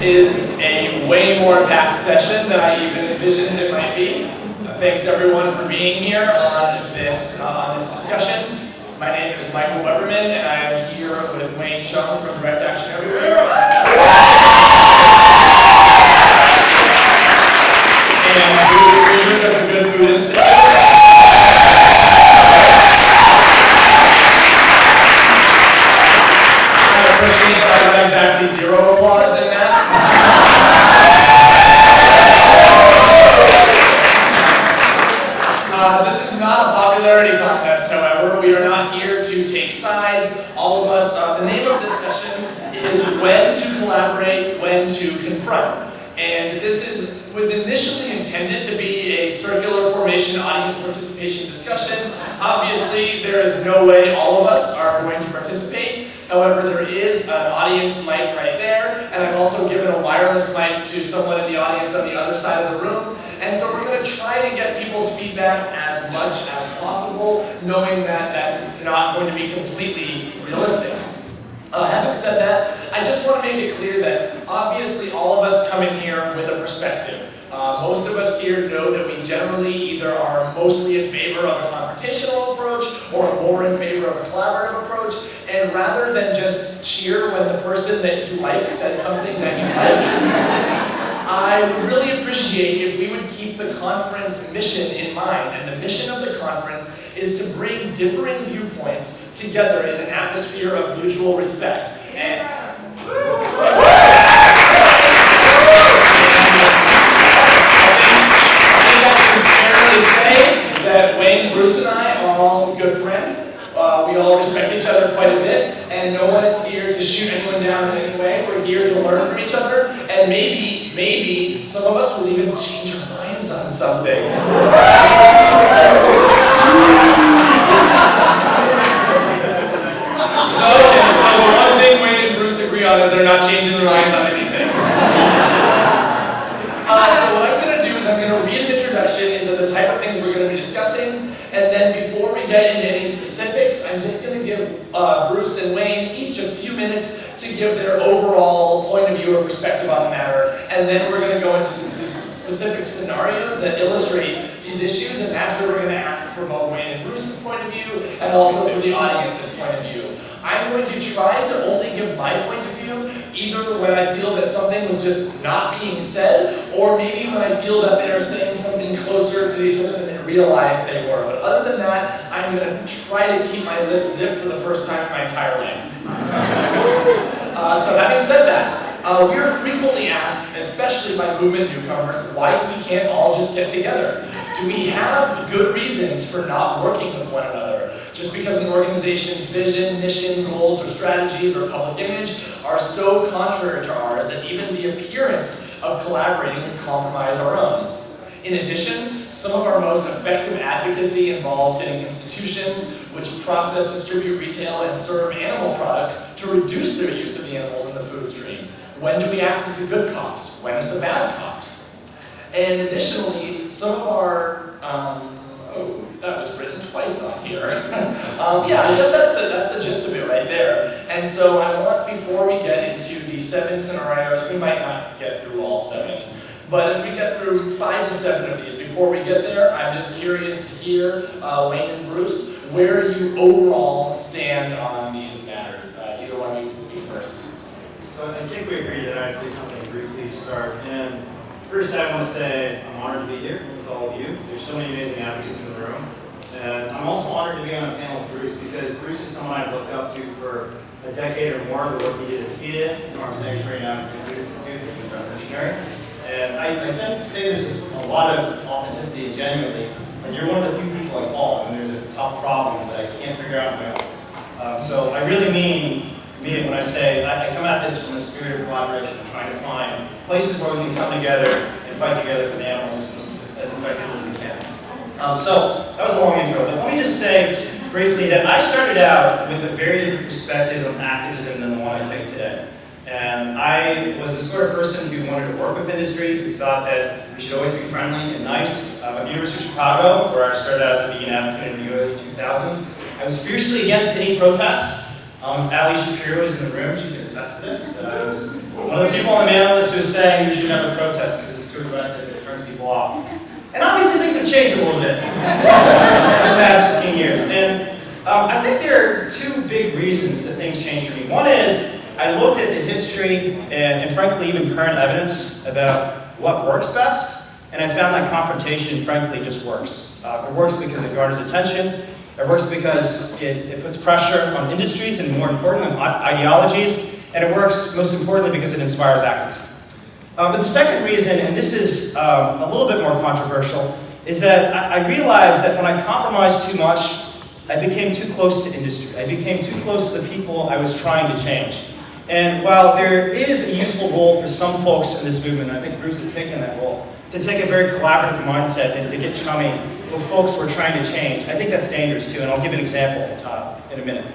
is a way more packed session than I even envisioned it might be. Thanks everyone for being here on this discussion. My name is Michael Webermann, and I am here with Hsiung from Direct Action Everywhere. And Friedrich of the Good Food Institute. I appreciate that I got exactly 0 applause in that. This is not a popularity contest, however. We are not here to take sides. All of us, the name of this session is When to Collaborate, When to Confront. And this was initially intended to be a circular formation audience participation discussion. Obviously, there is no way all of us are going to participate. However, there is an audience mic right there, and I've also given a wireless mic to someone in the audience on the other side of the room. And so we're going to try to get people's feedback as much as possible, knowing that that's not going to be completely realistic. Having said that, I just want to make it clear that obviously all of us come in here with a perspective. Most of us here know that we generally either are mostly in favor of a confrontational approach or more in favor of a collaborative approach. And rather than just cheer when the person that you like said something that you like, I would really appreciate if we would keep the conference mission in mind. And the mission of the conference is to bring differing viewpoints together in an atmosphere of mutual respect. And say that Wayne, Bruce, and I are all good friends. We all respect each other quite a bit, and no one is here to shoot anyone down in any way. We're here to learn from each other, and maybe some of us will even change our minds on something. So the one thing Wayne and Bruce agree on is they're not changing their minds on anything. So what I'm going to do is I'm going to read an introduction into the type of things we're going to be discussing, and then before we get into any specifics, I'm just going to give Bruce and Wayne each a few minutes to give their overall point of view or perspective on the matter, and then we're going to go into some specific scenarios that illustrate these issues, and that's where we're going to ask for both Wayne and Bruce's point of view, and also from the audience's point of view. I'm going to try to only give my point of view, either when I feel that something was just not being said, or maybe when I feel that they're saying something closer to each other than they realized they were. But other than that, I'm going to try to keep my lips zipped for the first time in my entire life. So having said that, we are frequently asked, especially by movement newcomers, why we can't all just get together. Do we have good reasons for not working with one another? Just because an organization's vision, mission, goals, or strategies, or public image are so contrary to ours that even the appearance of collaborating would compromise our own. In addition, some of our most effective advocacy involves getting institutions which process, distribute, retail, and serve animal products to reduce their use of the animals in the food stream. When do we act as the good cops? When as the bad cops? And additionally, some of our that was written twice on here. Yeah, I guess that's the gist of it right there. And so I want, before we get into the 7 scenarios, we might not get through all 7, but as we get through 5 to 7 of these, before we get there, I'm just curious to hear, Wayne and Bruce, where you overall stand on these matters. Either one of you can speak first. So I think we agreed that I'd say something briefly to start. And first, I want to say I'm honored to be here with all of you. There's so many amazing advocates in the room. And I'm also honored to be on a panel with Bruce because Bruce is someone I've looked up to for a decade or more. The work he did at PETA, Farm Sanctuary, now at the Food Institute, which is revolutionary. And I say this with a lot of authenticity and genuinely. When you're one of the few people I call and there's a tough problem that I can't figure out on my own. So I really mean it when I say I come at this from the spirit of collaboration, trying to find places where we can come together and fight together for the animal systems as effectively as we can. So that was a long intro, but let me just say briefly that I started out with a very different perspective of activism than the one I take today. And I was the sort of person who wanted to work with industry, who thought that we should always be friendly and nice. At the University of Chicago, where I started out as a vegan advocate in the early 2000s, I was fiercely against any protests. If Ali Shapiro is in the room, she can attest to this. That I was one of the people on the mailing list who was saying we should never protest because it's too aggressive, it turns people off. And obviously things have changed a little bit in the past 15 years. And I think there are two big reasons that things changed for me. One is I looked at the history and frankly even current evidence about what works best, and I found that confrontation frankly just works. It works because it garners attention. It works because it puts pressure on industries and more importantly on ideologies, and it works most importantly because it inspires activism. But the second reason, and this is a little bit more controversial, is that I realized that when I compromised too much, I became too close to industry. I became too close to the people I was trying to change. And while there is a useful role for some folks in this movement, and I think Bruce has taken that role, to take a very collaborative mindset and to get chummy with folks who are trying to change, I think that's dangerous too, and I'll give an example in a minute.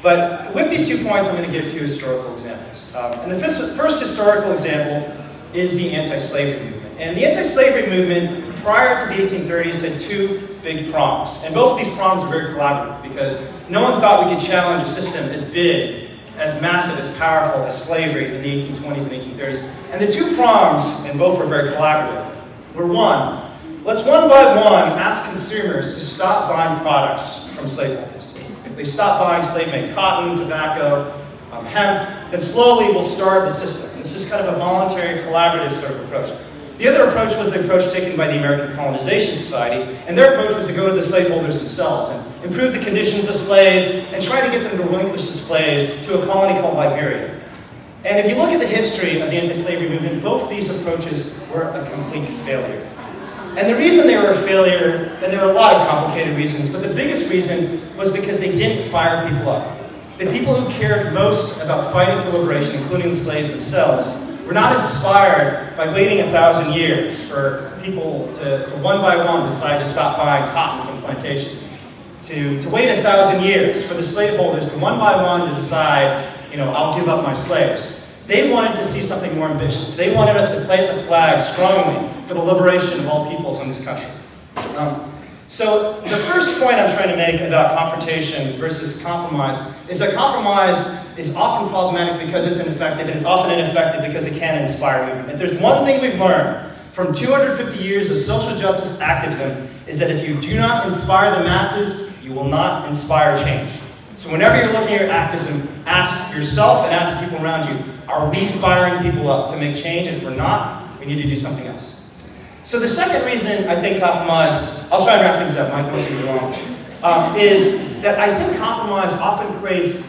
But with these 2 points, I'm going to give 2 historical examples. And the first historical example is the anti-slavery movement. And the anti-slavery movement, prior to the 1830s, had 2 big prongs. And both of these prongs were very collaborative because no one thought we could challenge a system as big, as massive, as powerful as slavery in the 1820s and 1830s. And the 2 prongs, and both were very collaborative, were one, let's one by one ask consumers to stop buying products from slaveholders. If they stop buying slave-made cotton, tobacco, hemp, then slowly we'll start the system. And it's just kind of a voluntary, collaborative sort of approach. The other approach was the approach taken by the American Colonization Society, and their approach was to go to the slaveholders themselves and improve the conditions of slaves and try to get them to relinquish the slaves to a colony called Liberia. And if you look at the history of the anti-slavery movement, both these approaches were a complete failure. And the reason they were a failure, and there were a lot of complicated reasons, but the biggest reason was because they didn't fire people up. The people who cared most about fighting for liberation, including the slaves themselves, were not inspired by waiting 1,000 years for people to one by one decide to stop buying cotton from plantations. To wait 1,000 years for the slaveholders to one by one to decide, I'll give up my slaves. They wanted to see something more ambitious. They wanted us to plant the flag strongly for the liberation of all peoples in this country. So the first point I'm trying to make about confrontation versus compromise is that compromise is often problematic because it's ineffective, and it's often ineffective because it can inspire movement. If there's one thing we've learned from 250 years of social justice activism is that if you do not inspire the masses, you will not inspire change. So whenever you're looking at your activism, ask yourself and ask the people around you, are we firing people up to make change? And if we're not, we need to do something else. So the second reason I think compromise, I'll try and wrap things up, Mike, once you're wrong, is that I think compromise often creates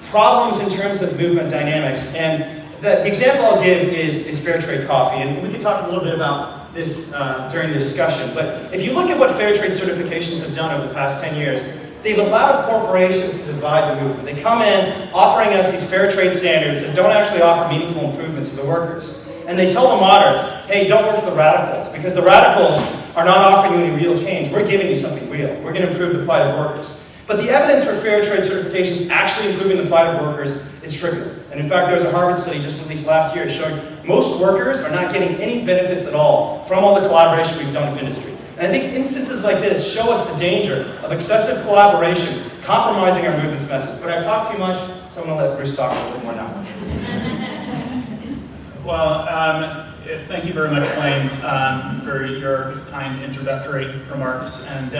problems in terms of movement dynamics. And the example I'll give is fair trade coffee. And we can talk a little bit about this during the discussion. But if you look at what fair trade certifications have done over the past 10 years, they've allowed corporations to divide the movement. They come in offering us these fair trade standards that don't actually offer meaningful improvements for the workers. And they tell the moderates, hey, don't work for the radicals, because the radicals are not offering you any real change. We're giving you something real. We're going to improve the plight of workers. But the evidence for fair trade certifications actually improving the plight of workers is trivial. And in fact, there was a Harvard study just released last year showing most workers are not getting any benefits at all from all the collaboration we've done with industry. And I think instances like this show us the danger of excessive collaboration compromising our movement's message. But I've talked too much, so I'm going to let Bruce talk a little bit more now. Well, thank you very much, Wayne, for your kind introductory remarks. And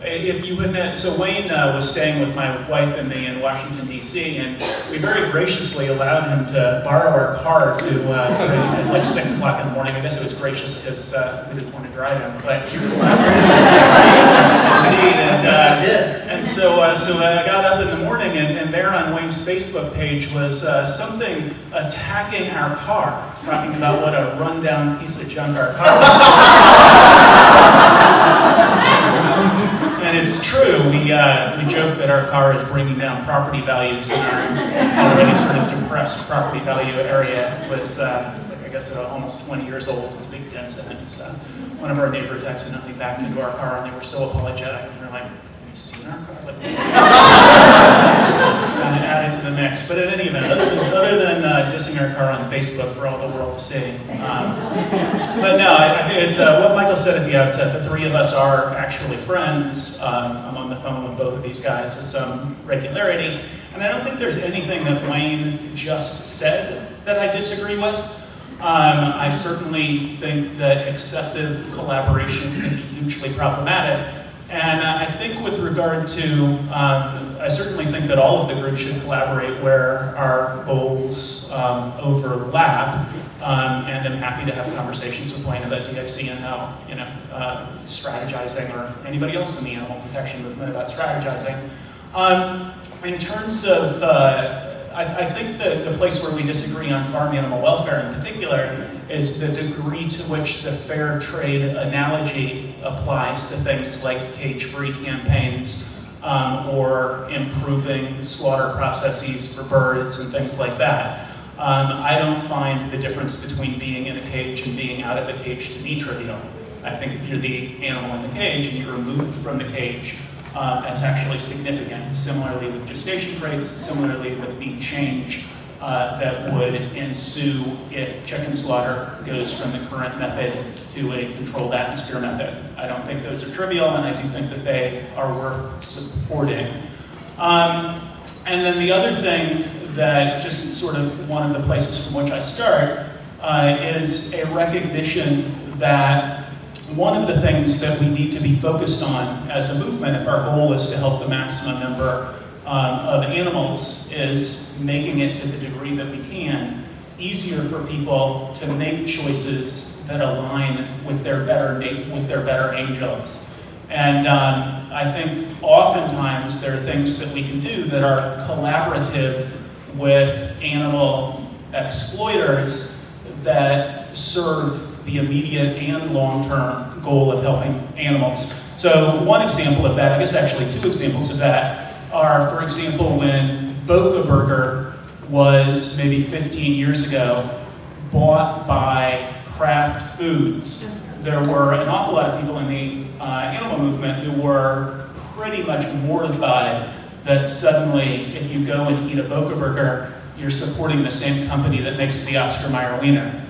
if you wouldn't, so Wayne was staying with my wife and me in Washington, D.C., and we very graciously allowed him to borrow our car to at like 6 o'clock in the morning. I guess it was gracious because we didn't want to drive him, but you collaborated indeed. And so I got up in the morning, and there on Wayne's Facebook page was something attacking our car, talking about what a rundown piece of junk our car was. And it's true, we joke that our car is bringing down property values in our already sort of depressed property value area. It was, I guess, almost 20 years old with big dents in it. One of our neighbors accidentally backed into our car, and they were so apologetic. And they're like, have you seen our car? Like, and added to the mix. But in any event, other than dissing our car on Facebook for all the world to see. But no, I think what Michael said at the outset, the three of us are actually friends. I'm on the phone with both of these guys with some regularity. And I don't think there's anything that Wayne just said that I disagree with. I certainly think that excessive collaboration can be hugely problematic. And I think with regard to, I certainly think that all of the groups should collaborate where our goals overlap. And I'm happy to have conversations with Wayne about DXC and how, strategizing, or anybody else in the animal protection movement about strategizing. In terms of, I think the place where we disagree on farm animal welfare in particular is the degree to which the fair trade analogy applies to things like cage-free campaigns or improving slaughter processes for birds and things like that. I don't find the difference between being in a cage and being out of the cage to be trivial. I think if you're the animal in the cage and you're removed from the cage, that's actually significant. Similarly with gestation crates, similarly with the change that would ensue if chicken slaughter goes from the current method to a controlled atmosphere method. I don't think those are trivial, and I do think that they are worth supporting. And then the other thing that just sort of one of the places from which I start is a recognition that one of the things that we need to be focused on as a movement, if our goal is to help the maximum number of animals, is making it to the degree that we can easier for people to make choices that align with their better angels. And I think oftentimes there are things that we can do that are collaborative with animal exploiters that serve the immediate and long-term goal of helping animals. So one example of that, I guess actually two examples of that, are, for example, when Boca Burger was maybe 15 years ago bought by Kraft Foods. There were an awful lot of people in the animal movement who were pretty much mortified that suddenly, if you go and eat a Boca Burger, you're supporting the same company that makes the Oscar Mayer wiener.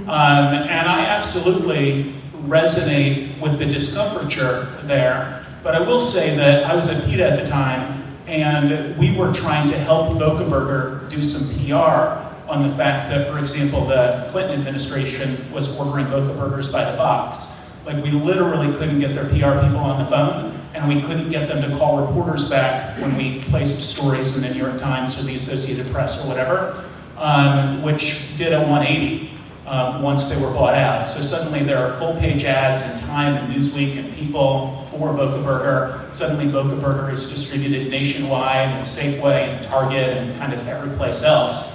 And I absolutely resonate with the discomfiture there, but I will say that I was at PETA at the time, and we were trying to help Boca Burger do some PR on the fact that, for example, the Clinton administration was ordering Boca Burgers by the box. Like, we literally couldn't get their PR people on the phone, and we couldn't get them to call reporters back when we placed stories in the New York Times or the Associated Press or whatever, which did a 180 once they were bought out. So suddenly there are full-page ads in Time and Newsweek and People for Boca Burger. Suddenly Boca Burger is distributed nationwide and Safeway and Target and kind of every place else.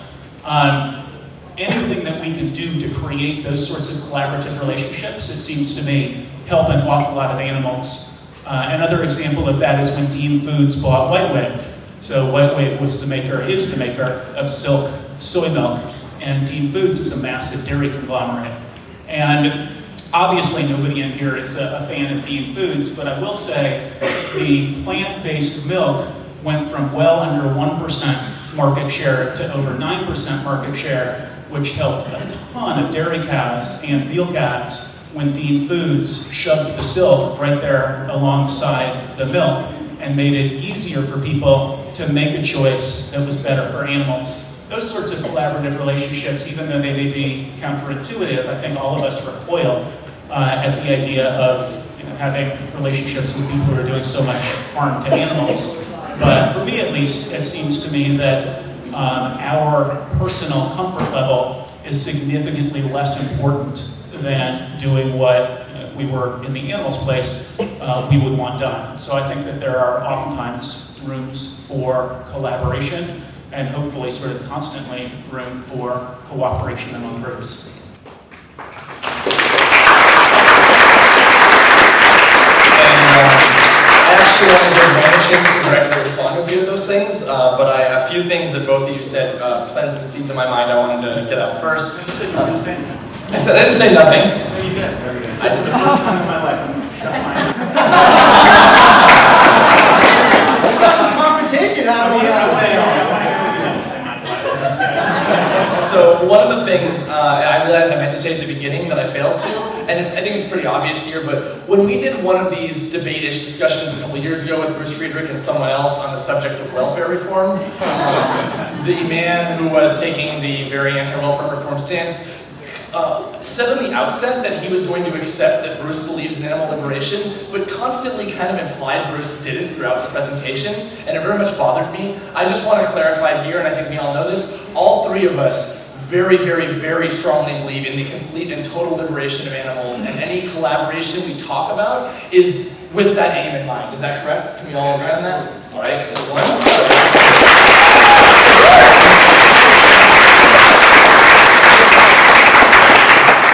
Anything that we can do to create those sorts of collaborative relationships, it seems to me, help an awful lot of animals. Another example of that is when Dean Foods bought White Wave. So White Wave is the maker of Silk soy milk, and Dean Foods is a massive dairy conglomerate. And obviously nobody in here is a fan of Dean Foods, but I will say the plant-based milk went from well under 1% market share to over 9% market share, which helped a ton of dairy cows and veal calves when Dean Foods shoved the silk right there alongside the milk and made it easier for people to make a choice that was better for animals. Those sorts of collaborative relationships, even though they may be counterintuitive, I think all of us recoil at the idea of having relationships with people who are doing so much harm to animals. But for me at least, it seems to me that our personal comfort level is significantly less important than doing what, if we were in the animal's place, we would want done. So I think that there are oftentimes rooms for collaboration and hopefully sort of constantly room for cooperation among groups. I actually want to give Wayne a chance to directly respond to a few of those things, but a few things that both of you said planted some seeds in my mind I wanted to get out first. I didn't say nothing. No, you did. I did the first time in my life I'm shut my We've got some confrontation happening out there. So one of the things I realized I meant to say at the beginning that I failed to and I think it's pretty obvious here, but when we did one of these debate-ish discussions a couple of years ago with Bruce Friedrich and someone else on the subject of welfare reform, the man who was taking the very anti-welfare reform stance said on the outset that he was going to accept that Bruce believes in animal liberation, but constantly kind of implied Bruce didn't throughout the presentation, and it very much bothered me. I just want to clarify here, and I think we all know this, all three of us very, very, very strongly believe in the complete and total liberation of animals, and any collaboration we talk about is with that aim in mind. Is that correct? Can we all agree on that? All right, there's one.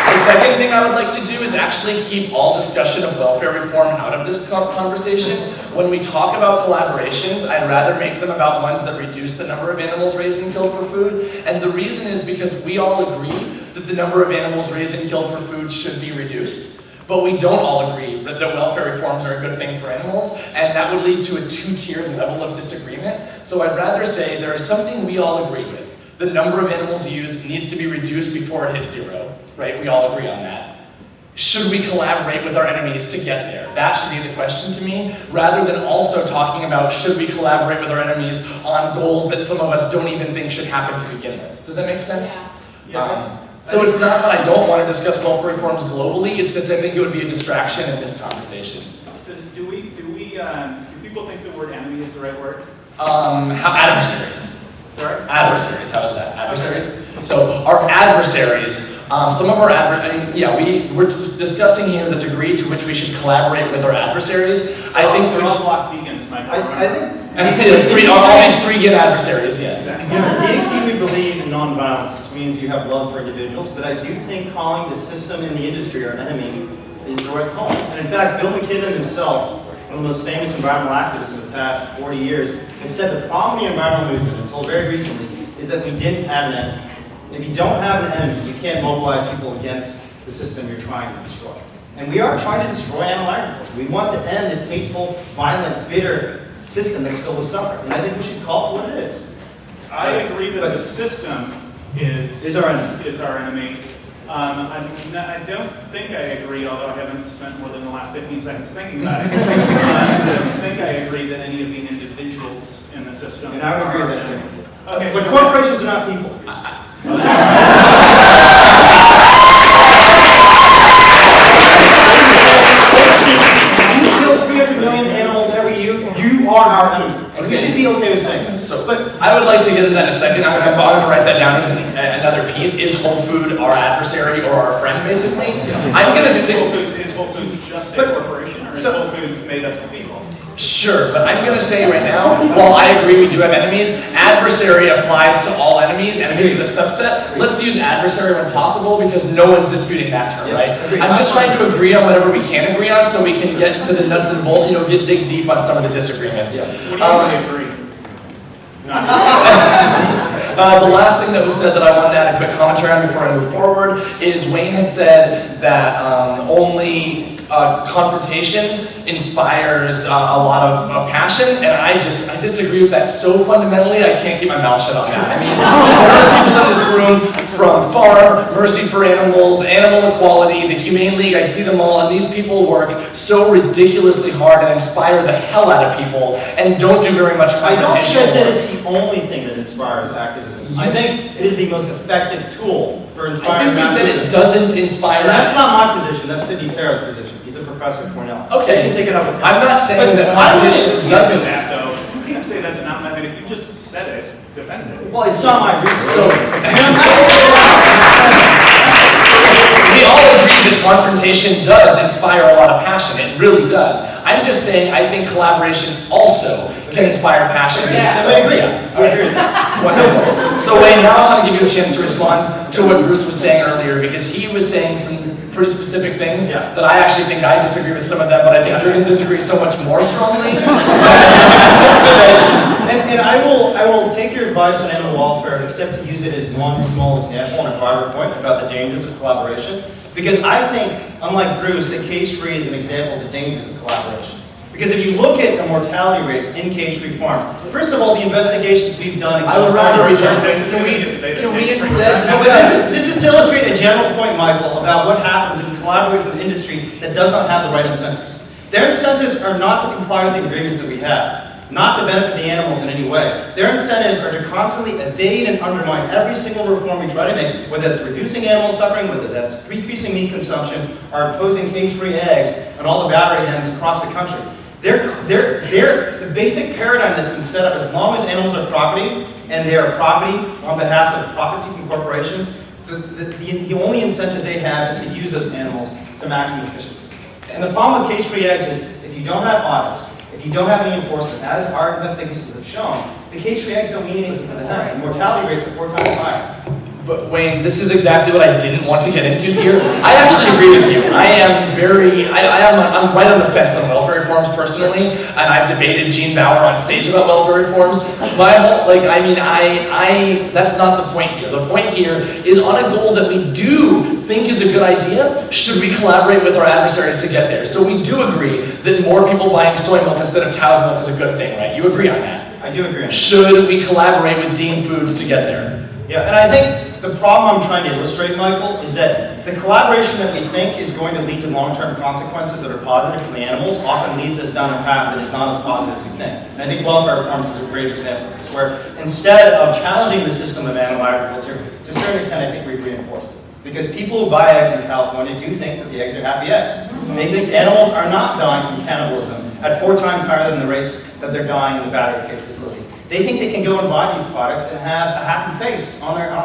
The second thing I would like to do is actually keep all discussion of welfare reform out of this conversation. When we talk about collaborations, I'd rather make them about ones that reduce the number of animals raised and killed for food. And the reason is because we all agree that the number of animals raised and killed for food should be reduced. But we don't all agree that the welfare reforms are a good thing for animals, and that would lead to a two-tiered level of disagreement. So I'd rather say there is something we all agree with. The number of animals used needs to be reduced before it hits zero, right? We all agree on that. Should we collaborate with our enemies to get there? That should be the question to me, rather than also talking about should we collaborate with our enemies on goals that some of us don't even think should happen to begin with. Does that make sense? Yeah. So it's not that I don't want to discuss welfare reforms globally, it's just I think it would be a distraction in this conversation. Do people think the word enemy is the right word? How adversaries? Sorry? Adversaries, how is that? Adversaries? So our adversaries, some of our we're discussing here the degree to which we should collaborate with our adversaries. I think we're all block vegans, Michael. all these vegan adversaries, yes. You know, DXC, we believe in nonviolence, which means you have love for individuals, but I do think calling the system and the industry our enemy is the right call. And in fact, Bill McKibben himself, one of the most famous environmental activists in the past 40 years, has said the problem in the environmental movement, until very recently, is that we didn't have an enemy. If you don't have an enemy, you can't mobilize people against the system you're trying to destroy. And we are trying to destroy animal agriculture. We want to end this hateful, violent, bitter system that's filled with suffering. And I think we should call it what it is. I agree that the system is our enemy. I don't think I agree, although I haven't spent more than the last 15 seconds thinking about it. I don't think I agree that any of the individuals in the system And I would agree are with that enemies. too. Okay, But so corporations are not people. You kill 300 million animals every year, you are our enemy. And we should be okay with saying that. So, but I would like to get into that in a second. I'm going to write that down as another piece. Is Whole Food our adversary or our friend, basically? I'm going to stick... Is Whole Foods just a corporation, or is Whole Foods made up of people? Sure, but I'm going to say right now, while I agree we do have enemies, adversary applies to all enemies. Enemies is a subset. Let's use adversary when possible because no one's disputing that term, right? I'm just trying to agree on whatever we can agree on so we can get into the nuts and bolts, dig deep on some of the disagreements. What do you agree? The last thing that was said that I wanted to add a quick commentary on before I move forward is Wayne had said that only confrontation inspires a lot of passion, and I disagree with that so fundamentally I can't keep my mouth shut on that. I mean, there are people in this room from FARM, Mercy for Animals, Animal Equality, the Humane League, I see them all, and these people work so ridiculously hard and inspire the hell out of people and don't do very much I don't confrontation. think I said it's the only thing that inspires activism. I think it is the most effective tool for inspiring I think you said activism. it doesn't inspire. And that's not my position, that's Sidney Terra's position. He's a professor at Cornell. Okay. You can take it up with him. I'm not saying that competition doesn't. That though, you can't say that's not. I mean, if you just said it, defend it. Well, it's not my reason. So, we all agree that confrontation does inspire a lot of passion. It really does. I'm just saying I think collaboration also can inspire passion. Yeah, So, I agree. yeah. I agree with that. Wonderful. So Wayne, now I'm going to give you a chance to respond to what Bruce was saying earlier because he was saying some pretty specific things that I actually think I disagree with some of them, but I think you're going to disagree so much more strongly. And I will take your advice on animal welfare, except to use it as one small example on a broader point about the dangers of collaboration. Because I think, unlike Bruce, that cage-free is an example of the dangers of collaboration. Because if you look at the mortality rates in cage-free farms, first of all, the investigations we've done. I would rather return. Can we instead discuss? This is to illustrate a general point, Michael, about what happens in collaborate with an industry that does not have the right incentives. Their incentives are not to comply with the agreements that we have, not to benefit the animals in any way. Their incentives are to constantly evade and undermine every single reform we try to make, whether that's reducing animal suffering, whether that's decreasing meat consumption, or imposing cage-free eggs on all the battery hens across the country. The basic paradigm that's been set up, as long as animals are property, and they are property on behalf of profit-seeking corporations, the only incentive they have is to use those animals to maximum efficiency. And the problem with cage-free eggs is, if you don't have audits, if you don't have any enforcement, as our investigations have shown, the cage-free eggs don't mean anything for the hens. The mortality rates are 4 times higher. But Wayne, this is exactly what I didn't want to get into here. I actually agree with you. I'm right on the fence on welfare reforms personally, and I've debated Gene Bauer on stage about welfare reforms. That's not the point here. The point here is on a goal that we do think is a good idea, should we collaborate with our adversaries to get there? So we do agree that more people buying soy milk instead of cow's milk is a good thing, right? You agree on that? I do agree on that. Should we collaborate with Dean Foods to get there? Yeah, and I think the problem I'm trying to illustrate, Michael, is that the collaboration that we think is going to lead to long-term consequences that are positive for the animals often leads us down a path that is not as positive as we think. And I think welfare reforms is a great example of this, where instead of challenging the system of animal agriculture, to a certain extent I think we've reinforced it. Because people who buy eggs in California do think that the eggs are happy eggs. They think animals are not dying from cannibalism at 4 times higher than the rates that they're dying in the battery cage facilities. They think they can go and buy these products and have a happy face on their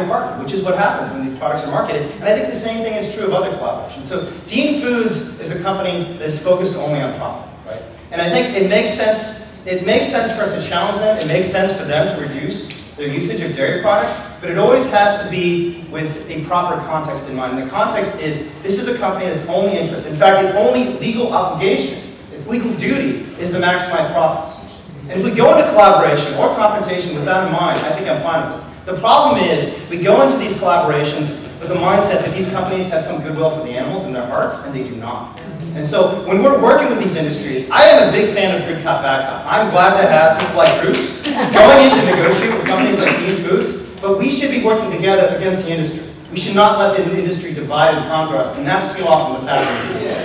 carton, which is what happens when these products are marketed. And I think the same thing is true of other collaborations. So Dean Foods is a company that is focused only on profit, right? And I think it makes sense. It makes sense for us to challenge them. It makes sense for them to reduce their usage of dairy products, but it always has to be with a proper context in mind. And the context is, this is a company that's only interested. In fact, its only legal obligation, its legal duty, is to maximize profits. And if we go into collaboration or confrontation with that in mind, I think I'm fine with it. The problem is, we go into these collaborations with the mindset that these companies have some goodwill for the animals in their hearts, and they do not. And so, when we're working with these industries, I am a big fan of good cop, bad cop. I'm glad to have people like Bruce going in to negotiate with companies like Dean Foods, but we should be working together against the industry. We should not let the industry divide and conquer us, and that's too often what's happening today.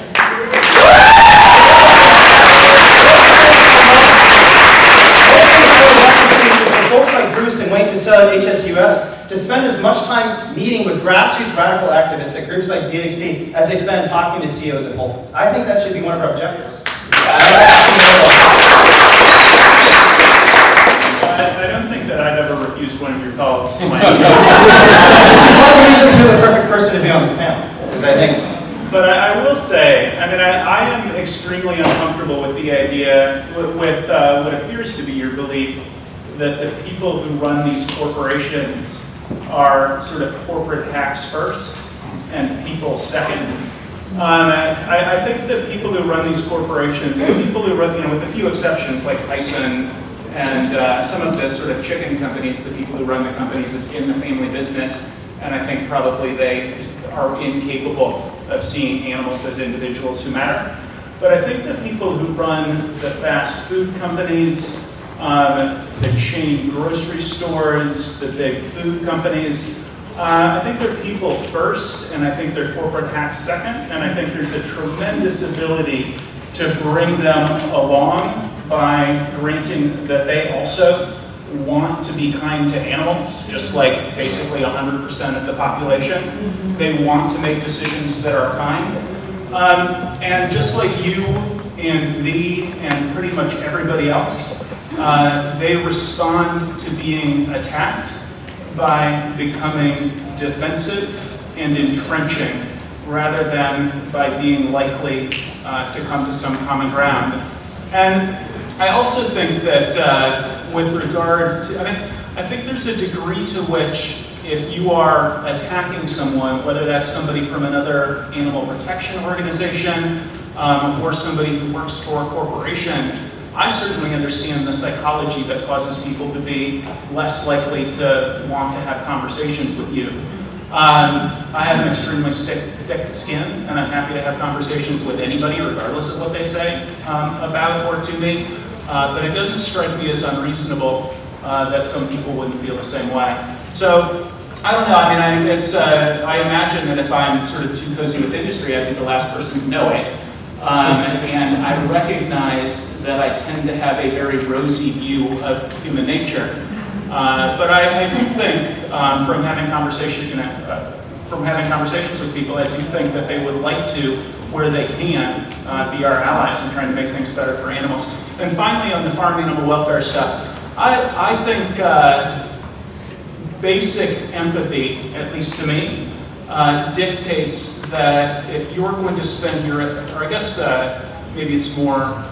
Folks like Bruce and Wayne Casella at HSUS to spend as much time meeting with grassroots radical activists at groups like DAC as they spend talking to CEOs at Whole Foods. I think that should be one of our objectives. I don't think that I've ever refused one of your calls. Which is one of the reasons you're the perfect person to be on this panel, because I think. But I will say, I am extremely uncomfortable with the idea, with what appears to be your belief, that the people who run these corporations are sort of corporate hacks first and people second. I think that people who run these corporations, the people who run, with a few exceptions like Tyson and some of the sort of chicken companies, the people who run the companies that's in the family business, and I think probably they are incapable of seeing animals as individuals who matter. But I think the people who run the fast food companies, the chain grocery stores, the big food companies, I think they're people first, and I think they're corporate hacks second, and I think there's a tremendous ability to bring them along by granting that they also want to be kind to animals, just like basically 100% of the population. They want to make decisions that are kind. And just like you and me and pretty much everybody else, they respond to being attacked by becoming defensive and entrenching rather than by being likely to come to some common ground. And I also think that with regard to, I think there's a degree to which if you are attacking someone, whether that's somebody from another animal protection organization or somebody who works for a corporation, I certainly understand the psychology that causes people to be less likely to want to have conversations with you. I have an extremely thick skin, and I'm happy to have conversations with anybody, regardless of what they say about or to me. But it doesn't strike me as unreasonable that some people wouldn't feel the same way. So I don't know. I mean, I imagine that if I'm sort of too cozy with industry, I'd be the last person to know it. And I recognize that I tend to have a very rosy view of human nature. But I do think, from having conversations with people, I do think that they would like to, where they can, be our allies in trying to make things better for animals. And finally, on the farm animal welfare stuff, I think basic empathy, at least to me, dictates that if you're going to spend your, or I guess maybe it's more,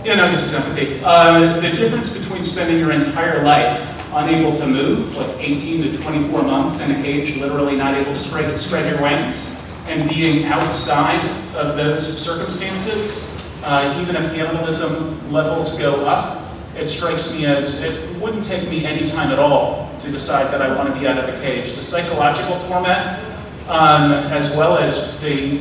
yeah, no, this is empathy. The difference between spending your entire life unable to move, like 18 to 24 months in a cage, literally not able to spread your wings, and being outside of those circumstances, even if cannibalism levels go up, it strikes me as it wouldn't take me any time at all to decide that I want to be out of the cage. The psychological torment, as well as the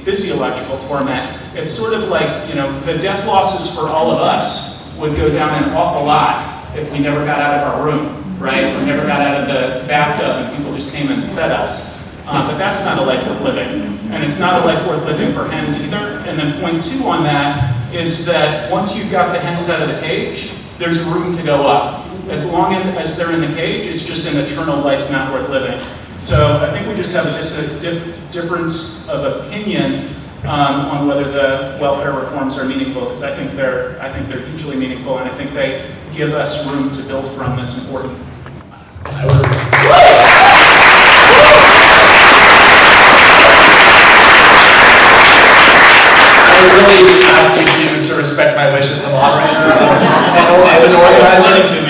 physiological torment, it's sort of like, you know, the death losses for all of us would go down an awful lot if we never got out of our room, right? We never got out of the bathtub and people just came and fed us. But that's not a life worth living. And it's not a life worth living for hens either. And then point two on that is that once you've got the hens out of the cage, there's room to go up. As long as they're in the cage, it's just an eternal life not worth living. So I think we just have a difference of opinion on whether the welfare reforms are meaningful, because I think they're hugely meaningful, and I think they give us room to build from that's important. I would really ask you to respect my wish as the moderator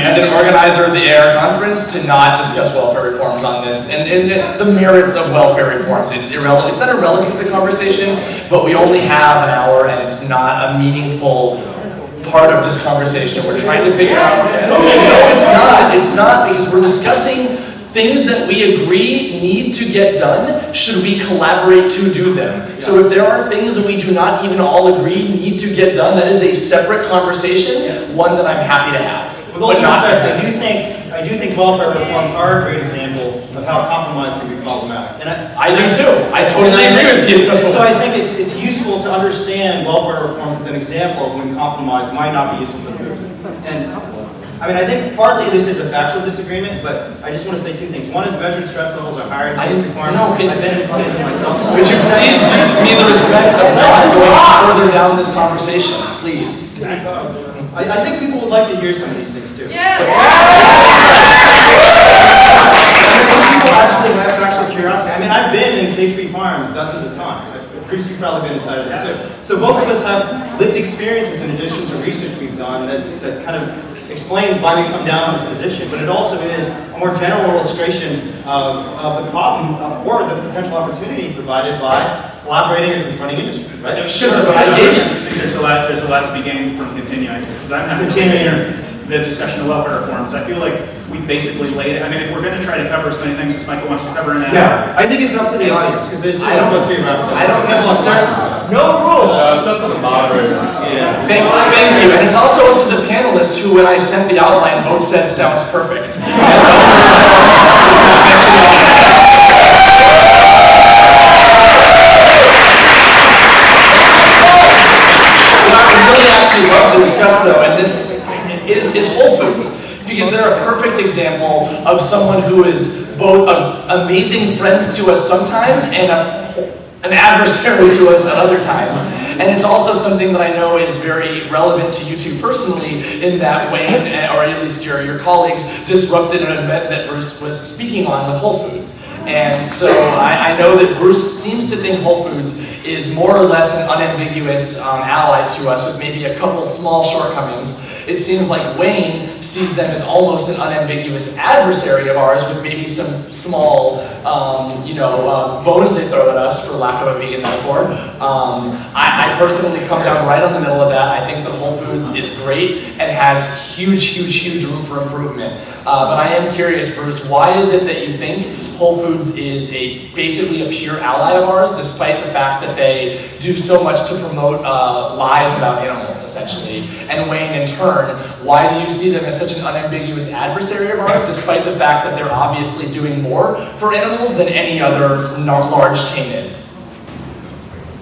and an organizer of the AIR conference to not discuss welfare reforms on this and the merits of welfare reforms. It's irrelevant. It's not irrelevant to the conversation, but we only have an hour and it's not a meaningful part of this conversation. We're trying to figure out. No, it's not. It's not, because we're discussing things that we agree need to get done. Should we collaborate to do them? So if there are things that we do not even all agree need to get done, that is a separate conversation, one that I'm happy to have. With all due respect, I do think welfare reforms are a great example of how compromise can be problematic. And I do too. I totally agree with you. And so I think it's useful to understand welfare reforms as an example of when compromise might not be useful for the movement. And I mean, I think partly this is a factual disagreement, but I just want to say two things. One is measured stress levels are higher than requirements. I've been in them myself. Would you please do me the respect of not going further down this conversation, please? I think people would like to hear some of these things too. Yeah. I think people actually have actual curiosity. I mean, I've been in cage-free farms dozens of times. Chris, you've probably been inside of that too. So both of us have lived experiences in addition to research we've done that kind of explains why we come down on this position, but it also is a more general illustration of the problem or the potential opportunity provided by collaborating or confronting industry, right? Sure, but I think there's a lot to be gained from continuing, because I'm not continuing the discussion of welfare reforms. I feel like we basically laid it. I mean, if we're going to try to cover as many things as Michael wants to cover in an hour. I think it's up to the audience, because this is supposed to be around. I don't necessarily. No rule. It's up to the moderator. Yeah. Thank you. And it's also up to the panelists who, when I sent the outline, both said sounds perfect. What I would really actually love to discuss, though, and this is Whole Foods. Because they're a perfect example of someone who is both an amazing friend to us sometimes and an adversary to us at other times. And it's also something that I know is very relevant to you two personally, in that Wayne, or at least your colleagues, disrupted an event that Bruce was speaking on with Whole Foods. And so I know that Bruce seems to think Whole Foods is more or less an unambiguous ally to us, with maybe a couple small shortcomings. It seems like Wayne sees them as almost an unambiguous adversary of ours, with maybe some small, bones they throw at us, for lack of a vegan metaphor. I personally come down right on the middle of that. I think that Whole Foods is great and has huge room for improvement. But I am curious, Bruce, why is it that you think Whole Foods is basically a pure ally of ours, despite the fact that they do so much to promote lies about animals? essentially? And Wayne, in turn, why do you see them as such an unambiguous adversary of ours, despite the fact that they're obviously doing more for animals than any other large chain is?